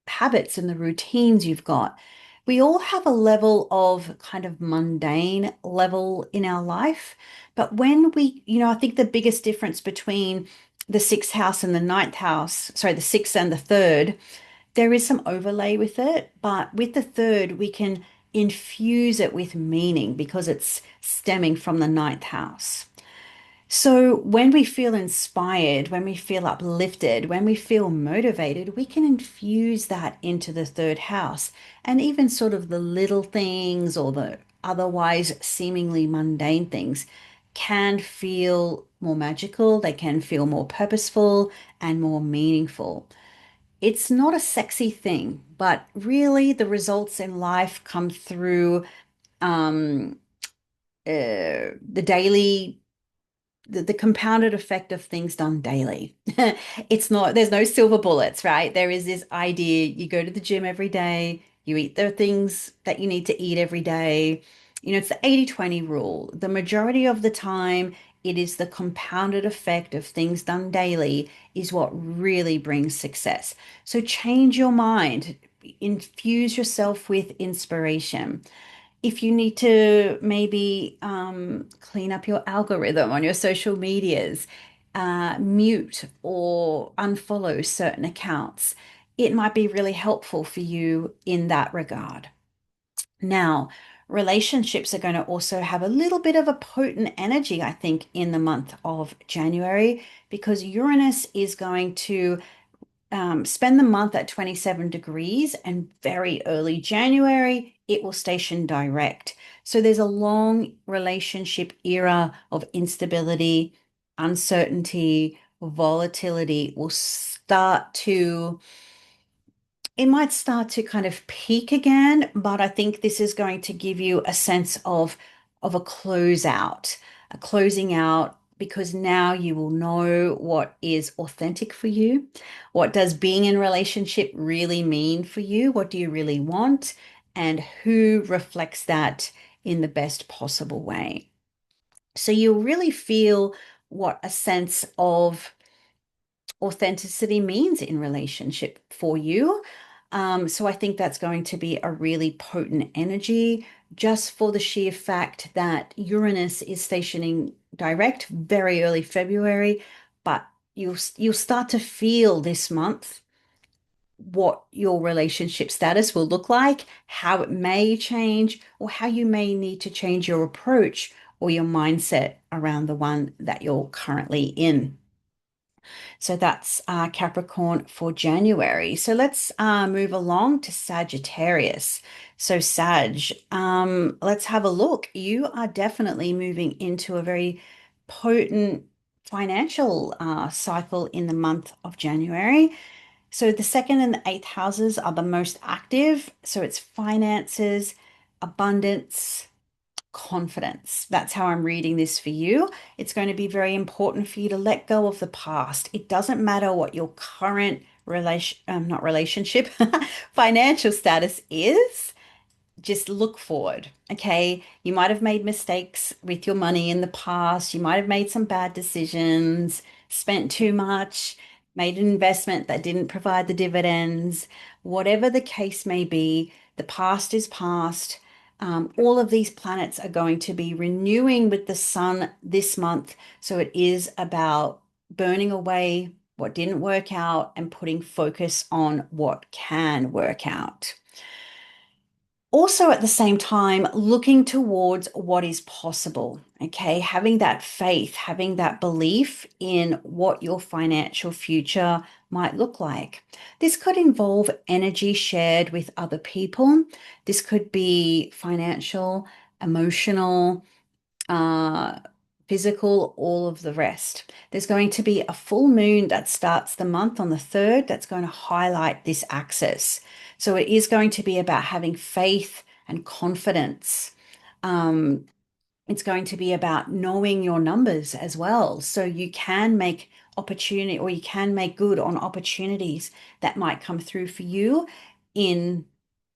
habits and the routines you've got. We all have a level of kind of mundane level in our life. But when I think the biggest difference between the sixth house and the ninth house, sorry, the sixth and the third, there is some overlay with it. But with the third, we can infuse it with meaning because it's stemming from the ninth house. So when we feel inspired, when we feel uplifted, when we feel motivated, we can infuse that into the third house. And even sort of the little things or the otherwise seemingly mundane things can feel more magical, they can feel more purposeful and more meaningful. It's not a sexy thing, but really the results in life come through um, the daily the compounded effect of things done daily. It's not, there's no silver bullets, right? There is this idea you go to the gym every day, you eat the things that you need to eat every day. It's the 80/20 rule. The majority of the time, it is the compounded effect of things done daily is what really brings success. So change your mind, infuse yourself with inspiration. If you need to maybe clean up your algorithm on your social medias, mute or unfollow certain accounts, it might be really helpful for you in that regard. Now, relationships are going to also have a little bit of a potent energy, I think, in the month of January, because Uranus is going to spend the month at 27 degrees, and very early January, it will station direct. So there's a long relationship era of instability, uncertainty, volatility will start to it might start to kind of peak again, but I think this is going to give you a sense of a closeout, a closing out, because now you will know what is authentic for you. What does being in relationship really mean for you? What do you really want? And who reflects that in the best possible way? So you'll really feel what a sense of authenticity means in relationship for you. So I think that's going to be a really potent energy just for the sheer fact that Uranus is stationing direct very early February, but you'll start to feel this month what your relationship status will look like, how it may change, or how you may need to change your approach or your mindset around the one that you're currently in. So that's Capricorn for January. So let's move along to Sagittarius. So Sag, let's have a look. You are definitely moving into a very potent financial cycle in the month of January. So the second and the eighth houses are the most active. So it's finances, abundance, confidence. That's how I'm reading this for you. It's going to be very important for you to let go of the past. It doesn't matter what your current not relationship, financial status is. Just look forward. Okay. You might have made mistakes with your money in the past. You might have made some bad decisions, spent too much, made an investment that didn't provide the dividends. Whatever the case may be, the past is past. All of these planets are going to be renewing with the sun this month. So it is about burning away what didn't work out and putting focus on what can work out. Also, at the same time, looking towards what is possible, okay? Having that faith, having that belief in what your financial future might look like. This could involve energy shared with other people. This could be financial, emotional, uh, physical, all of the rest. There's going to be a full moon that starts the month on the 3rd that's going to highlight this axis. So it is going to be about having faith and confidence. It's going to be about knowing your numbers as well. So you can make opportunity, or you can make good on opportunities that might come through for you in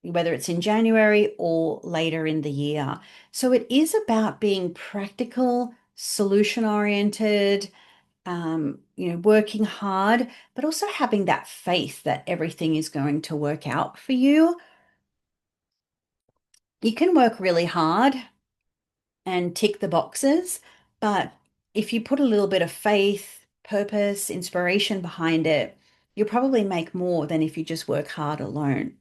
whether it's in January or later in the year. So it is about being practical, solution oriented, working hard, but also having that faith that everything is going to work out for you. You can work really hard and tick the boxes, but if you put a little bit of faith, purpose, inspiration behind it, you'll probably make more than if you just work hard alone.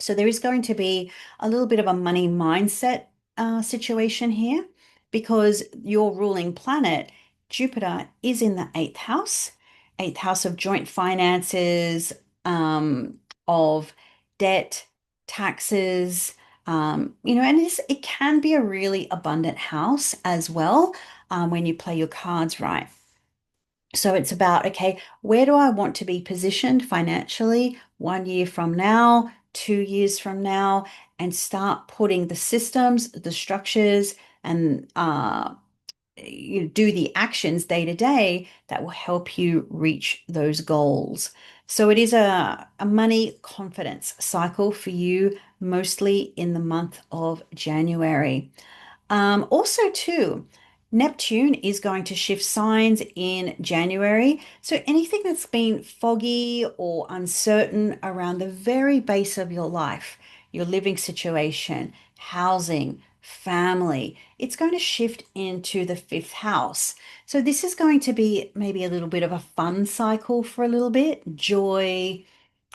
So there is going to be a little bit of a money mindset situation here because your ruling planet, Jupiter, is in the eighth house of joint finances, of debt, taxes, and it can be a really abundant house as well when you play your cards right. So it's about, okay, where do I want to be positioned financially 1 year from now, 2 years from now, and start putting the systems, the structures, and you do the actions day to day that will help you reach those goals. So it is a money confidence cycle for you, mostly in the month of January. Also, too, Neptune is going to shift signs in January. So anything that's been foggy or uncertain around the very base of your life, your living situation, housing, family, it's going to shift into the fifth house. So this is going to be maybe a little bit of a fun cycle for a little bit, joy,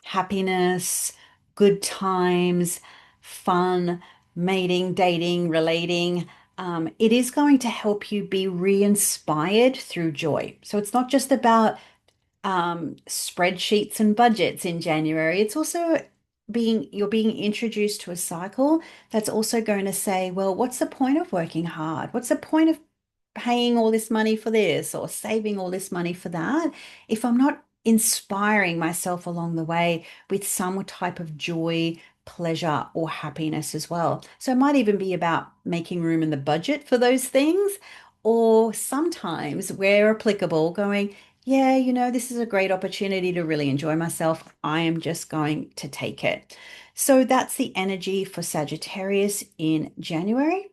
happiness, good times, fun, mating, dating, relating. It is going to help you be re-inspired through joy. So it's not just about spreadsheets and budgets in January. It's also you're being introduced to a cycle that's also going to say, well, what's the point of working hard? What's the point of paying all this money for this or saving all this money for that if I'm not inspiring myself along the way with some type of joy, pleasure, or happiness as well? So it might even be about making room in the budget for those things, or sometimes where applicable, going, yeah, this is a great opportunity to really enjoy myself. I am just going to take it. So that's the energy for Sagittarius in January.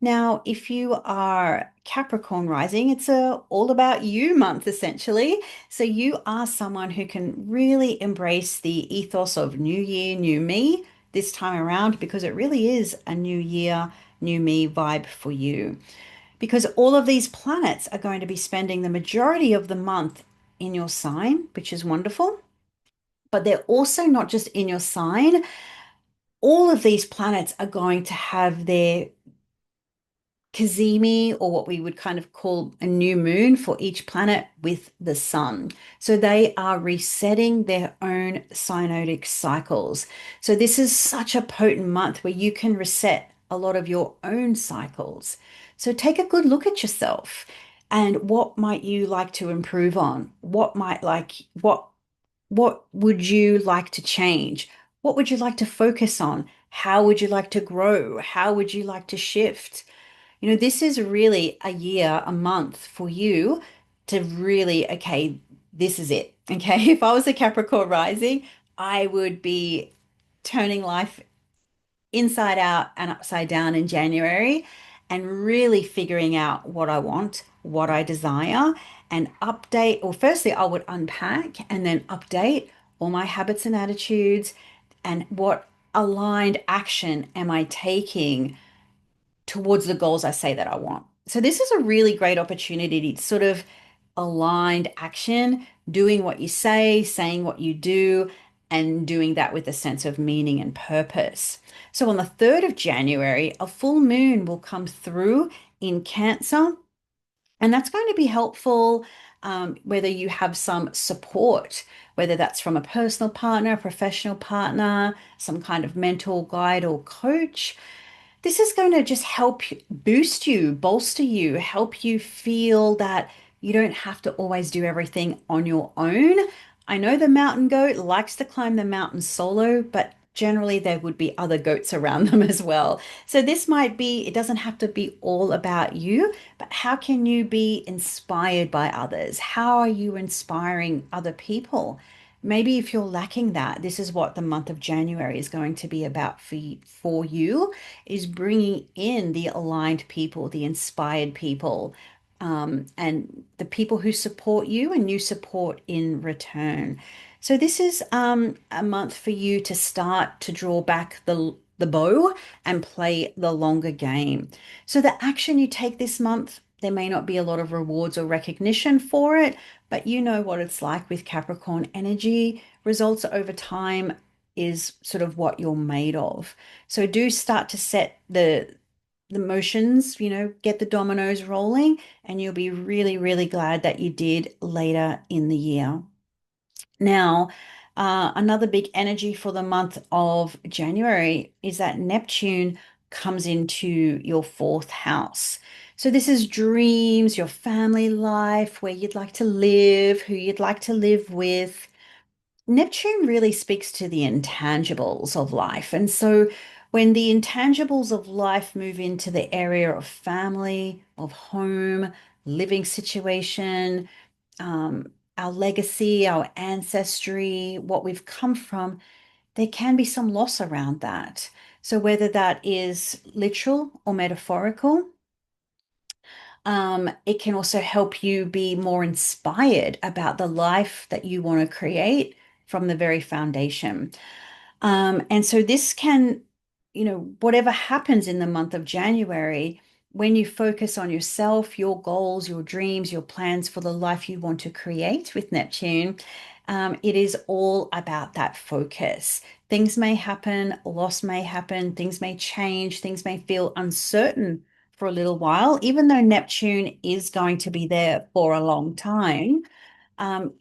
Now, if you are Capricorn rising, it's a all about you month essentially. So you are someone who can really embrace the ethos of new year, new me this time around because it really is a new year, new me vibe for you. Because all of these planets are going to be spending the majority of the month in your sign, which is wonderful. But they're also not just in your sign. All of these planets are going to have their Kazemi, or what we would kind of call a new moon for each planet with the sun. So they are resetting their own cyanotic cycles. So this is such a potent month where you can reset a lot of your own cycles. So take a good look at yourself and what might you like to improve on? What would you like to change? What would you like to focus on? How would you like to grow? How would you like to shift? This is really a year, a month for you to really, okay, this is it. Okay. If I was a Capricorn rising, I would be turning life inside out and upside down in January and really figuring out what I want, what I desire, and update. Or firstly, I would unpack and then update all my habits and attitudes and what aligned action am I taking towards the goals I say that I want. So this is a really great opportunity to sort of aligned action, doing what you say, saying what you do, and doing that with a sense of meaning and purpose. So on the 3rd of January, a full moon will come through in Cancer, and that's going to be helpful whether you have some support, whether that's from a personal partner, a professional partner, some kind of mentor guide or coach. This is going to just help boost you, bolster you, help you feel that you don't have to always do everything on your own. I know the mountain goat likes to climb the mountain solo, but generally there would be other goats around them as well. So this might be, it doesn't have to be all about you, but how can you be inspired by others? How are you inspiring other people? Maybe if you're lacking that, this is what the month of January is going to be about for you, is bringing in the aligned people, the inspired people, and the people who support you and you support in return. So this is a month for you to start to draw back the bow and play the longer game. So the action you take this month, there may not be a lot of rewards or recognition for it, but you know what it's like with Capricorn energy. Results over time is sort of what you're made of. So do start to set the motions, get the dominoes rolling, and you'll be really, really glad that you did later in the year. Now, another big energy for the month of January is that Neptune comes into your fourth house. So this is dreams, your family life, where you'd like to live, who you'd like to live with. Neptune really speaks to the intangibles of life. And so when the intangibles of life move into the area of family, of home, living situation, our legacy, our ancestry, what we've come from, there can be some loss around that. So whether that is literal or metaphorical, it can also help you be more inspired about the life that you want to create from the very foundation. And so this can, whatever happens in the month of January, when you focus on yourself, your goals, your dreams, your plans for the life you want to create with Neptune, it is all about that focus. Things may happen, loss may happen, things may change, things may feel uncertain for a little while, even though Neptune is going to be there for a long time. Um,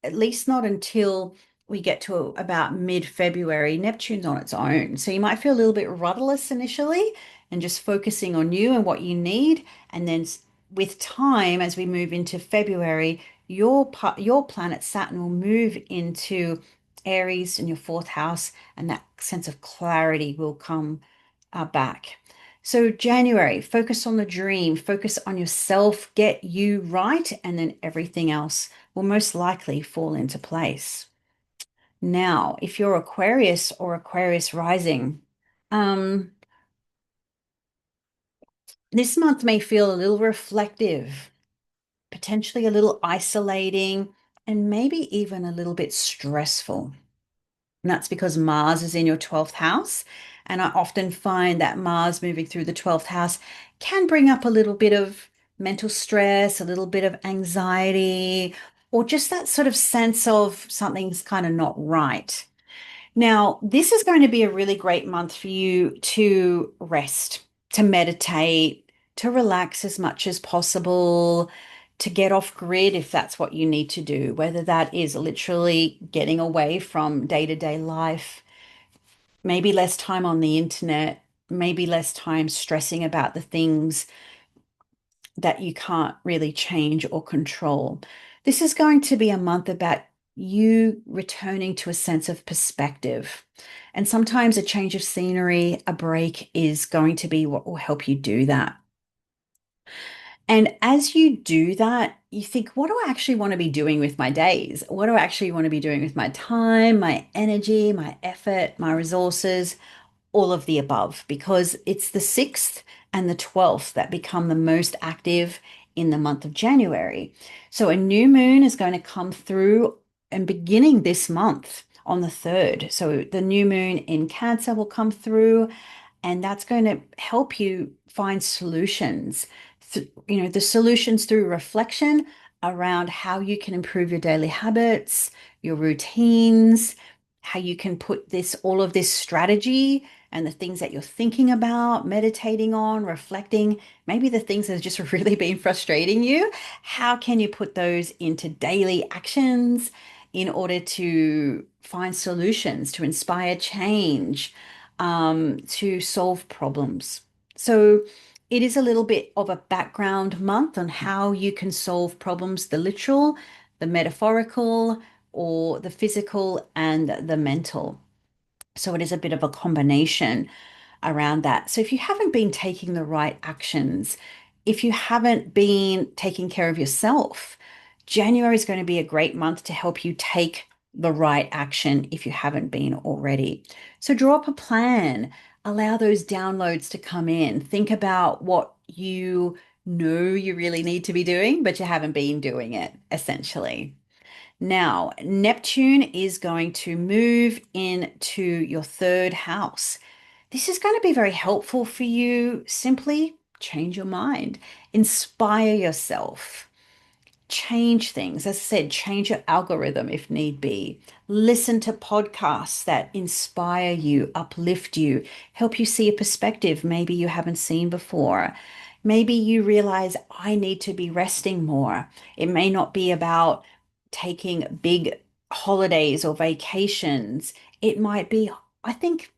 at least not until we get to about mid-February. Neptune's on its own. So you might feel a little bit rudderless initially and just focusing on you and what you need. And then with time, as we move into February, your planet Saturn will move into Aries in your fourth house, and that sense of clarity will come back. So, January, focus on the dream, focus on yourself, get you right, and then everything else will most likely fall into place. Now, if you're Aquarius or Aquarius rising, um, this month may feel a little reflective, potentially a little isolating, and maybe even a little bit stressful. And that's because Mars is in your 12th house. And I often find that Mars moving through the 12th house can bring up a little bit of mental stress, a little bit of anxiety, or just that sort of sense of something's kind of not right. Now, this is going to be a really great month for you to rest, to meditate, to relax as much as possible, to get off grid if that's what you need to do, whether that is literally getting away from day-to-day life, maybe less time on the internet, maybe less time stressing about the things that you can't really change or control. This is going to be a month about you returning to a sense of perspective. And sometimes a change of scenery, a break is going to be what will help you do that. And as you do that, you think, what do I actually want to be doing with my days? What do I actually want to be doing with my time, my energy, my effort, my resources? All of the above, because it's the 6th and the 12th that become the most active in the month of January. So a new moon is going to come through and beginning this month on the 3rd. So the new moon in Cancer will come through, and that's going to help you find solutions. The solutions through reflection around how you can improve your daily habits, your routines, how you can put all of this strategy and the things that you're thinking about, meditating on, reflecting, maybe the things that have just really been frustrating you. How can you put those into daily actions in order to find solutions, to inspire change, to solve problems? So it is a little bit of a background month on how you can solve problems, the literal, the metaphorical, or the physical and the mental. So it is a bit of a combination around that. So if you haven't been taking the right actions, if you haven't been taking care of yourself, January is going to be a great month to help you take the right action if you haven't been already. So draw up a plan, allow those downloads to come in. Think about what you know you really need to be doing, but you haven't been doing it, essentially. Now, Neptune is going to move into your third house. This is going to be very helpful for you. Simply change your mind, inspire yourself, change things. As I said, change your algorithm if need be. Listen to podcasts that inspire you, uplift you, help you see a perspective maybe you haven't seen before. Maybe you realize I need to be resting more. It may not be about taking big holidays or vacations. It might be, I think,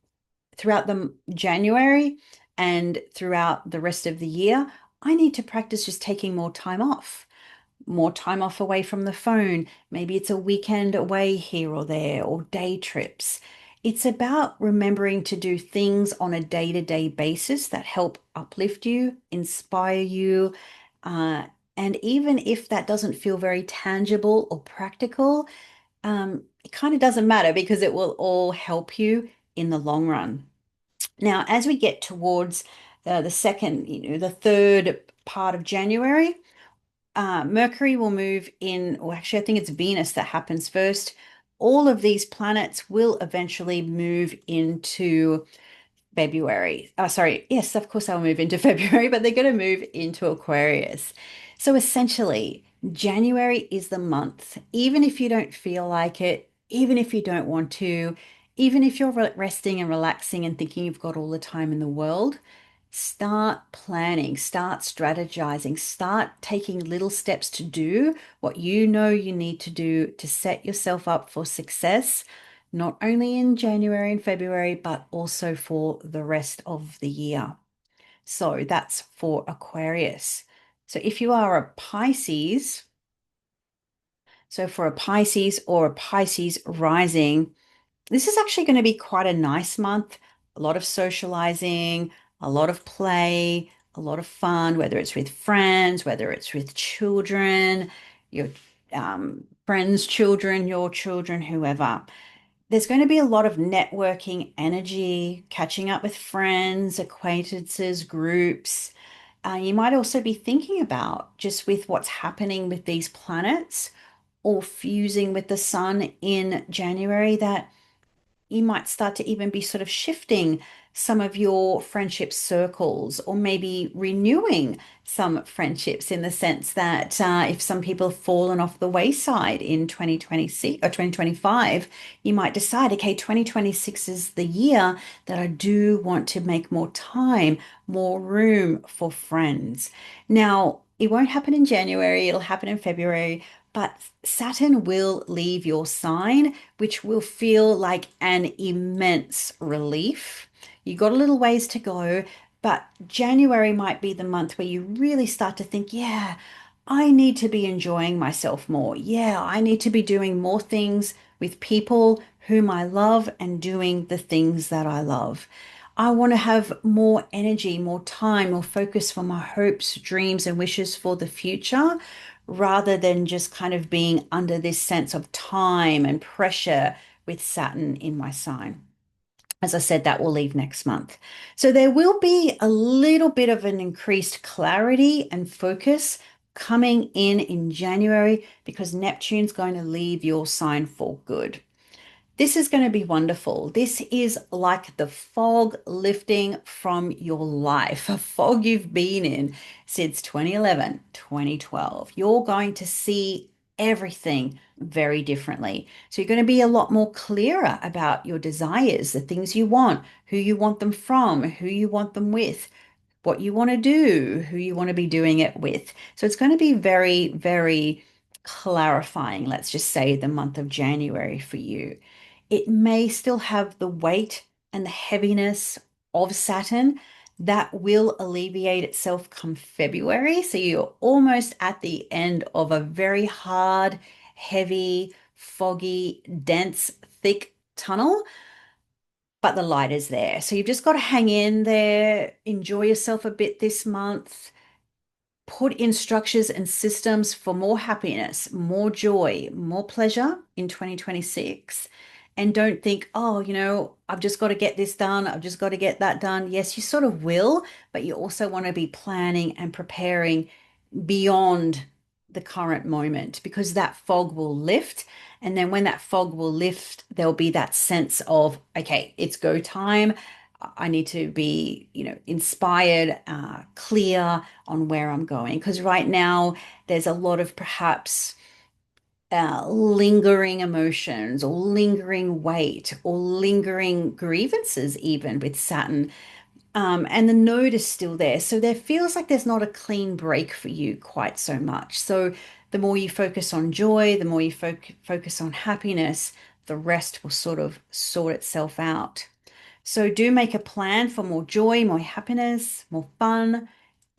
throughout the January and throughout the rest of the year, I need to practice just taking more time off away from the phone. Maybe it's a weekend away here or there, or day trips. It's about remembering to do things on a day-to-day basis that help uplift you, inspire you. Uh, and even if that doesn't feel very tangible or practical, it kind of doesn't matter because it will all help you in the long run. Now, as we get towards the second, the third part of January, Mercury will move in, or actually, I think it's Venus that happens first. All of these planets will eventually move into February. Sorry, yes, of course they'll move into February, but they're going to move into Aquarius. So essentially, January is the month, even if you don't feel like it, even if you don't want to, even if you're resting and relaxing and thinking you've got all the time in the world, start planning, start strategizing, start taking little steps to do what you know you need to do to set yourself up for success, not only in January and February, but also for the rest of the year. So that's for Aquarius. So if you are a Pisces, so for a Pisces or a Pisces rising, this is actually going to be quite a nice month. A lot of socializing, a lot of play, a lot of fun, whether it's with friends, whether it's with children, your friends' children, your children, whoever. There's going to be a lot of networking energy, catching up with friends, acquaintances, groups. You might also be thinking about just with what's happening with these planets or fusing with the sun in January that you might start to even be sort of shifting some of your friendship circles or maybe renewing some friendships in the sense that if some people have fallen off the wayside in 2026 or 2025, you might decide, okay, 2026 is the year that I do want to make more time, more room for friends. Now, it won't happen in January, it'll happen in February, but Saturn will leave your sign, which will feel like an immense relief. You got a little ways to go, but January might be the month where you really start to think, yeah, I need to be enjoying myself more. Yeah, I need to be doing more things with people whom I love and doing the things that I love. I want to have more energy, more time, more focus for my hopes, dreams, and wishes for the future rather than just kind of being under this sense of time and pressure with Saturn in my sign. As I said, that will leave next month. So there will be a little bit of an increased clarity and focus coming in January because Neptune's going to leave your sign for good. This is going to be wonderful. This is like the fog lifting from your life, a fog you've been in since 2011, 2012. You're going to see everything very differently. So you're going to be a lot more clearer about your desires, the things you want, who you want them from, who you want them with, what you want to do, who you want to be doing it with. So it's going to be very, very clarifying, let's just say, the month of January for you. It may still have the weight and the heaviness of Saturn that will alleviate itself come February. So you're almost at the end of a very hard, heavy, foggy, dense, thick tunnel. but the light is there. So you've just got to hang in there, enjoy yourself a bit this month, put in structures and systems for more happiness, more joy, more pleasure in 2026. And don't think, oh, I've just got to get this done. I've just got to get that done. Yes, you sort of will, but you also want to be planning and preparing beyond the current moment because that fog will lift. And then when that fog will lift, there'll be that sense of, okay, it's go time. I need to be, inspired, clear on where I'm going. Because right now, there's a lot of perhaps lingering emotions or lingering weight or lingering grievances, even with Saturn. And the node is still there. So there feels like there's not a clean break for you quite so much. So the more you focus on joy, the more you focus on happiness, the rest will sort of sort itself out. So do make a plan for more joy, more happiness, more fun,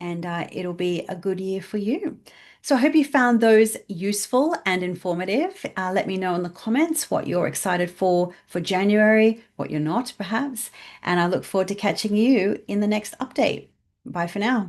and it'll be a good year for you. So I hope you found those useful and informative. Let me know in the comments what you're excited for January, what you're not, perhaps. And I look forward to catching you in the next update. Bye for now.